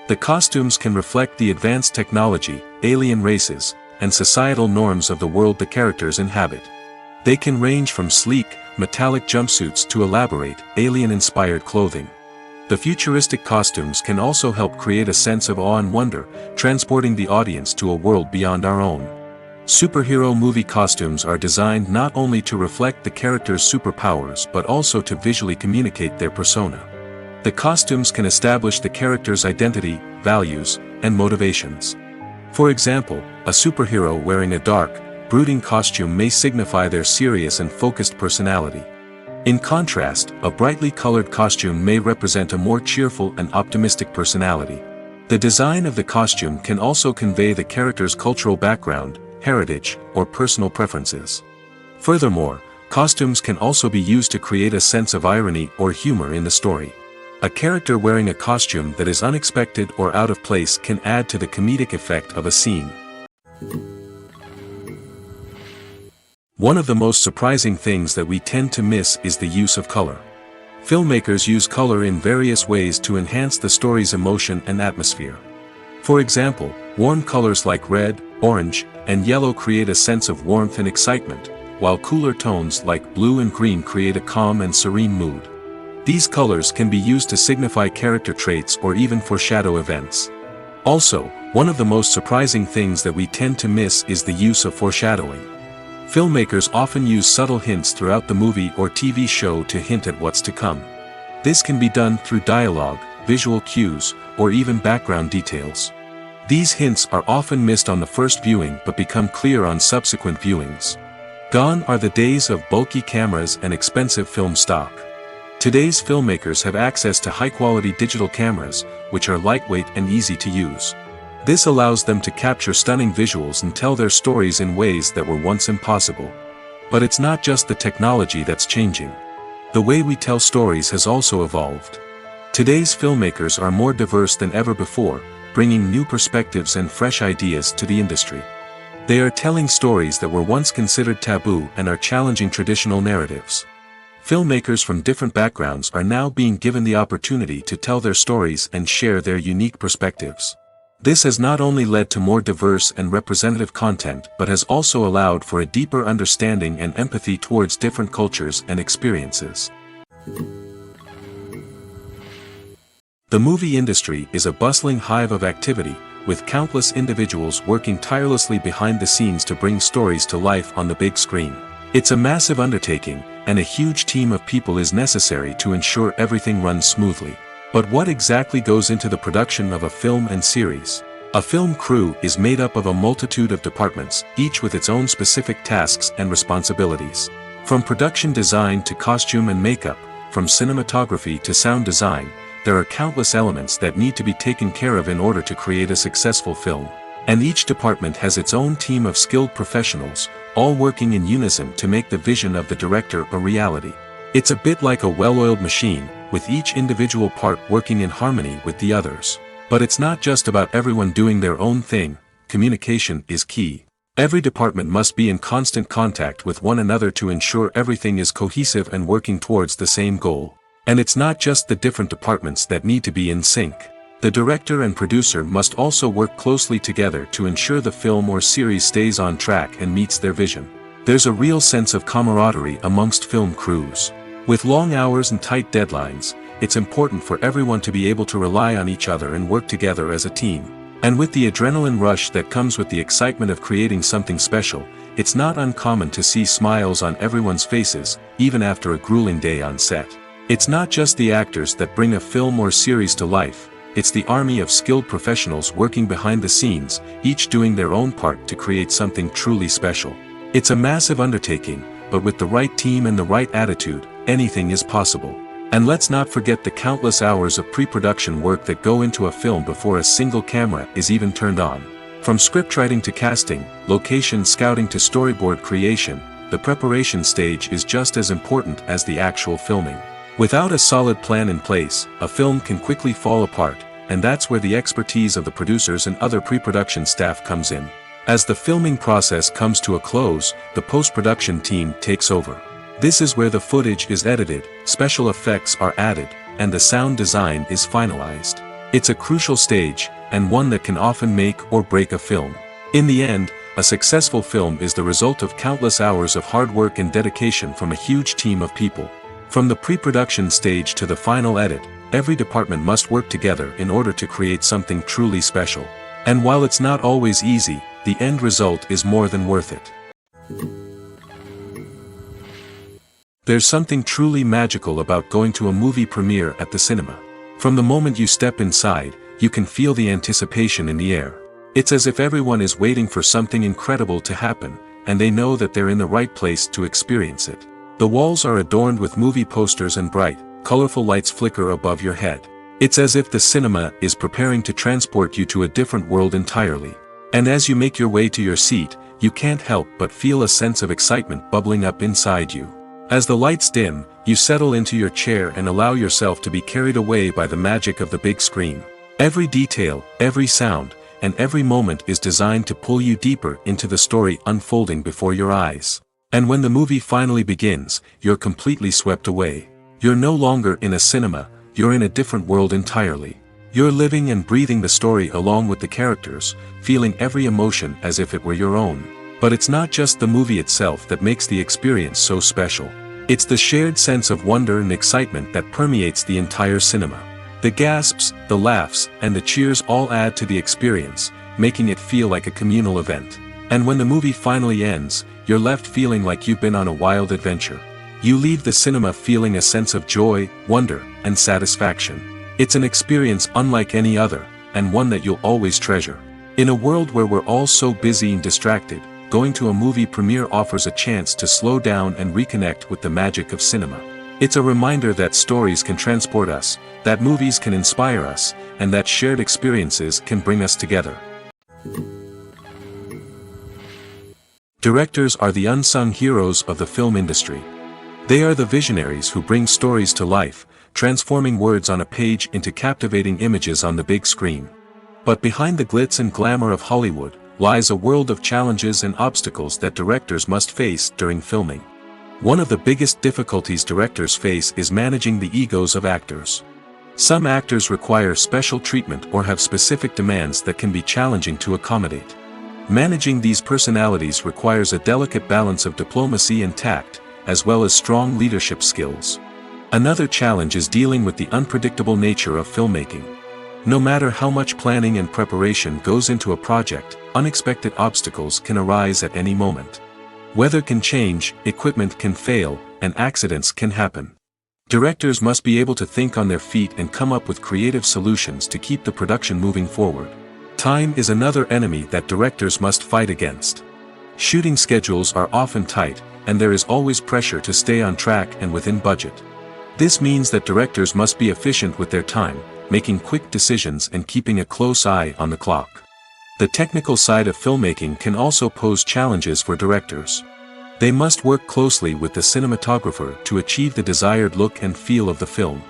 The costumes can reflect the advanced technology, alien races, and societal norms of the world the characters inhabit. They can range from sleek, metallic jumpsuits to elaborate, alien-inspired clothing. The futuristic costumes can also help create a sense of awe and wonder, transporting the audience to a world beyond our own. Superhero movie costumes are designed not only to reflect the character's superpowers but also to visually communicate their persona. The costumes can establish the character's identity, values, and motivations. For example, a superhero wearing a dark, brooding costume may signify their serious and focused personality. In contrast, a brightly colored costume may represent a more cheerful and optimistic personality. The design of the costume can also convey the character's cultural background, heritage, or personal preferences. Furthermore, costumes can also be used to create a sense of irony or humor in the story. A character wearing a costume that is unexpected or out of place can add to the comedic effect of a scene. One of the most surprising things that we tend to miss is the use of color. Filmmakers use color in various ways to enhance the story's emotion and atmosphere. For example, warm colors like red, orange, and yellow create a sense of warmth and excitement, while cooler tones like blue and green create a calm and serene mood. These colors can be used to signify character traits or even foreshadow events. Also, one of the most surprising things that we tend to miss is the use of foreshadowing. Filmmakers often use subtle hints throughout the movie or TV show to hint at what's to come. This can be done through dialogue, visual cues, or even background details. These hints are often missed on the first viewing but become clear on subsequent viewings. Gone are the days of bulky cameras and expensive film stock. Today's filmmakers have access to high-quality digital cameras, which are lightweight and easy to use. This allows them to capture stunning visuals and tell their stories in ways that were once impossible. But it's not just the technology that's changing. The way we tell stories has also evolved. Today's filmmakers are more diverse than ever before, bringing new perspectives and fresh ideas to the industry. They are telling stories that were once considered taboo and are challenging traditional narratives. Filmmakers from different backgrounds are now being given the opportunity to tell their stories and share their unique perspectives. This has not only led to more diverse and representative content but has also allowed for a deeper understanding and empathy towards different cultures and experiences. The movie industry is a bustling hive of activity, with countless individuals working tirelessly behind the scenes to bring stories to life on the big screen. It's a massive undertaking, and a huge team of people is necessary to ensure everything runs smoothly. But what exactly goes into the production of a film and series? A film crew is made up of a multitude of departments, each with its own specific tasks and responsibilities. From production design to costume and makeup, from cinematography to sound design, there are countless elements that need to be taken care of in order to create a successful film. And each department has its own team of skilled professionals, all working in unison to make the vision of the director a reality. It's a bit like a well-oiled machine, with each individual part working in harmony with the others. But it's not just about everyone doing their own thing. Communication is key. Every department must be in constant contact with one another to ensure everything is cohesive and working towards the same goal. And it's not just the different departments that need to be in sync. The director and producer must also work closely together to ensure the film or series stays on track and meets their vision. There's a real sense of camaraderie amongst film crews. With long hours and tight deadlines, it's important for everyone to be able to rely on each other and work together as a team. And with the adrenaline rush that comes with the excitement of creating something special, it's not uncommon to see smiles on everyone's faces, even after a grueling day on set. It's not just the actors that bring a film or series to life, it's the army of skilled professionals working behind the scenes, each doing their own part to create something truly special. It's a massive undertaking, but with the right team and the right attitude, anything is possible. And let's not forget the countless hours of pre-production work that go into a film before a single camera is even turned on. From scriptwriting to casting, location scouting to storyboard creation, the preparation stage is just as important as the actual filming. Without a solid plan in place, a film can quickly fall apart, and that's where the expertise of the producers and other pre-production staff comes in. As the filming process comes to a close, the post-production team takes over. This is where the footage is edited, special effects are added, and the sound design is finalized. It's a crucial stage, and one that can often make or break a film. In the end, a successful film is the result of countless hours of hard work and dedication from a huge team of people. From the pre-production stage to the final edit, every department must work together in order to create something truly special. And while it's not always easy, the end result is more than worth it. There's something truly magical about going to a movie premiere at the cinema. From the moment you step inside, you can feel the anticipation in the air. It's as if everyone is waiting for something incredible to happen, and they know that they're in the right place to experience it. The walls are adorned with movie posters and bright, colorful lights flicker above your head. It's as if the cinema is preparing to transport you to a different world entirely. And as you make your way to your seat, you can't help but feel a sense of excitement bubbling up inside you. As the lights dim, you settle into your chair and allow yourself to be carried away by the magic of the big screen. Every detail, every sound, and every moment is designed to pull you deeper into the story unfolding before your eyes. And when the movie finally begins, you're completely swept away. You're no longer in a cinema, you're in a different world entirely. You're living and breathing the story along with the characters, feeling every emotion as if it were your own. But it's not just the movie itself that makes the experience so special. It's the shared sense of wonder and excitement that permeates the entire cinema. The gasps, the laughs, and the cheers all add to the experience, making it feel like a communal event. And when the movie finally ends, you're left feeling like you've been on a wild adventure. You leave the cinema feeling a sense of joy, wonder, and satisfaction. It's an experience unlike any other, and one that you'll always treasure. In a world where we're all so busy and distracted, going to a movie premiere offers a chance to slow down and reconnect with the magic of cinema. It's a reminder that stories can transport us, that movies can inspire us, and that shared experiences can bring us together. Directors are the unsung heroes of the film industry. They are the visionaries who bring stories to life, transforming words on a page into captivating images on the big screen. But behind the glitz and glamour of Hollywood, lies a world of challenges and obstacles that directors must face during filming. One of the biggest difficulties directors face is managing the egos of actors. Some actors require special treatment or have specific demands that can be challenging to accommodate. Managing these personalities requires a delicate balance of diplomacy and tact, as well as strong leadership skills. Another challenge is dealing with the unpredictable nature of filmmaking. No matter how much planning and preparation goes into a project, unexpected obstacles can arise at any moment. Weather can change, equipment can fail, and accidents can happen. Directors must be able to think on their feet and come up with creative solutions to keep the production moving forward. Time is another enemy that directors must fight against. Shooting schedules are often tight, and there is always pressure to stay on track and within budget. This means that directors must be efficient with their time, making quick decisions and keeping a close eye on the clock. The technical side of filmmaking can also pose challenges for directors. They must work closely with the cinematographer to achieve the desired look and feel of the film.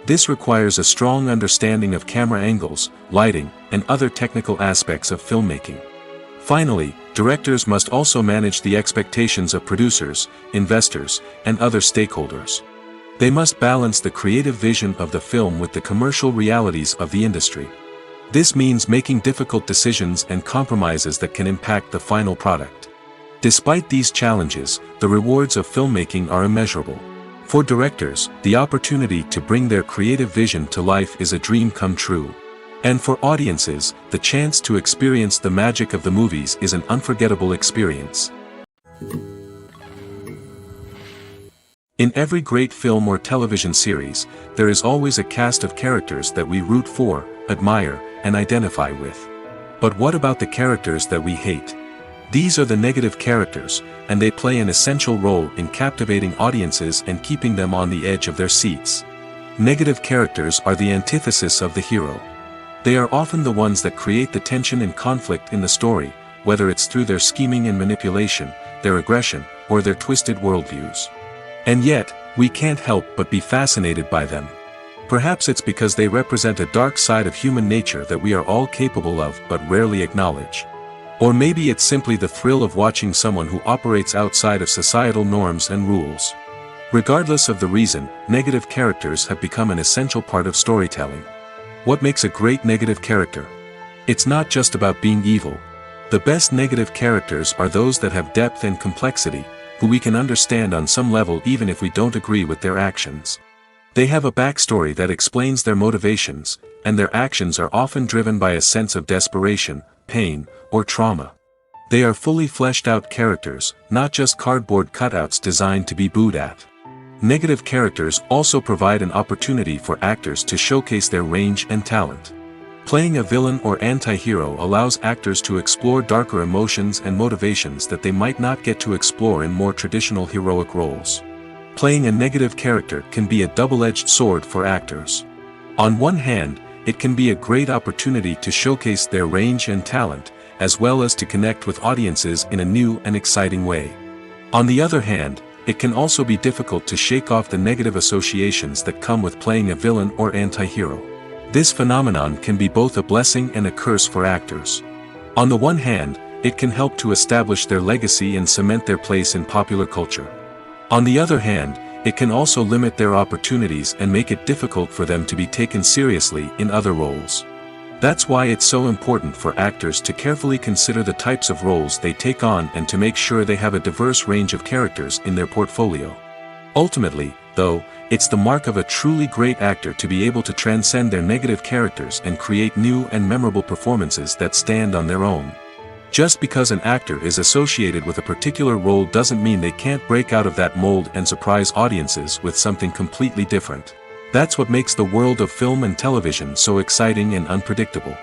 This requires a strong understanding of camera angles, lighting, and other technical aspects of filmmaking. Finally, directors must also manage the expectations of producers, investors, and other stakeholders. They must balance the creative vision of the film with the commercial realities of the industry. This means making difficult decisions and compromises that can impact the final product. Despite these challenges, the rewards of filmmaking are immeasurable. For directors, the opportunity to bring their creative vision to life is a dream come true. And for audiences, the chance to experience the magic of the movies is an unforgettable experience. In every great film or television series, there is always a cast of characters that we root for, admire, and identify with. But what about the characters that we hate? These are the negative characters, and they play an essential role in captivating audiences and keeping them on the edge of their seats. Negative characters are the antithesis of the hero. They are often the ones that create the tension and conflict in the story, whether it's through their scheming and manipulation, their aggression, or their twisted worldviews. And yet, we can't help but be fascinated by them. Perhaps it's because they represent a dark side of human nature that we are all capable of but rarely acknowledge. Or maybe it's simply the thrill of watching someone who operates outside of societal norms and rules. Regardless of the reason, negative characters have become an essential part of storytelling. What makes a great negative character? It's not just about being evil. The best negative characters are those that have depth and complexity, who we can understand on some level even if we don't agree with their actions. They have a backstory that explains their motivations, and their actions are often driven by a sense of desperation, pain, or trauma. They are fully fleshed out characters, not just cardboard cutouts designed to be booed at. Negative characters also provide an opportunity for actors to showcase their range and talent. Playing a villain or anti-hero allows actors to explore darker emotions and motivations that they might not get to explore in more traditional heroic roles. Playing a negative character can be a double-edged sword for actors. On one hand, it can be a great opportunity to showcase their range and talent, as well as to connect with audiences in a new and exciting way. On the other hand, it can also be difficult to shake off the negative associations that come with playing a villain or anti-hero. This phenomenon can be both a blessing and a curse for actors. On the one hand, it can help to establish their legacy and cement their place in popular culture. On the other hand, it can also limit their opportunities and make it difficult for them to be taken seriously in other roles. That's why it's so important for actors to carefully consider the types of roles they take on and to make sure they have a diverse range of characters in their portfolio. Ultimately, though, it's the mark of a truly great actor to be able to transcend their negative characters and create new and memorable performances that stand on their own. Just because an actor is associated with a particular role doesn't mean they can't break out of that mold and surprise audiences with something completely different. That's what makes the world of film and television so exciting and unpredictable.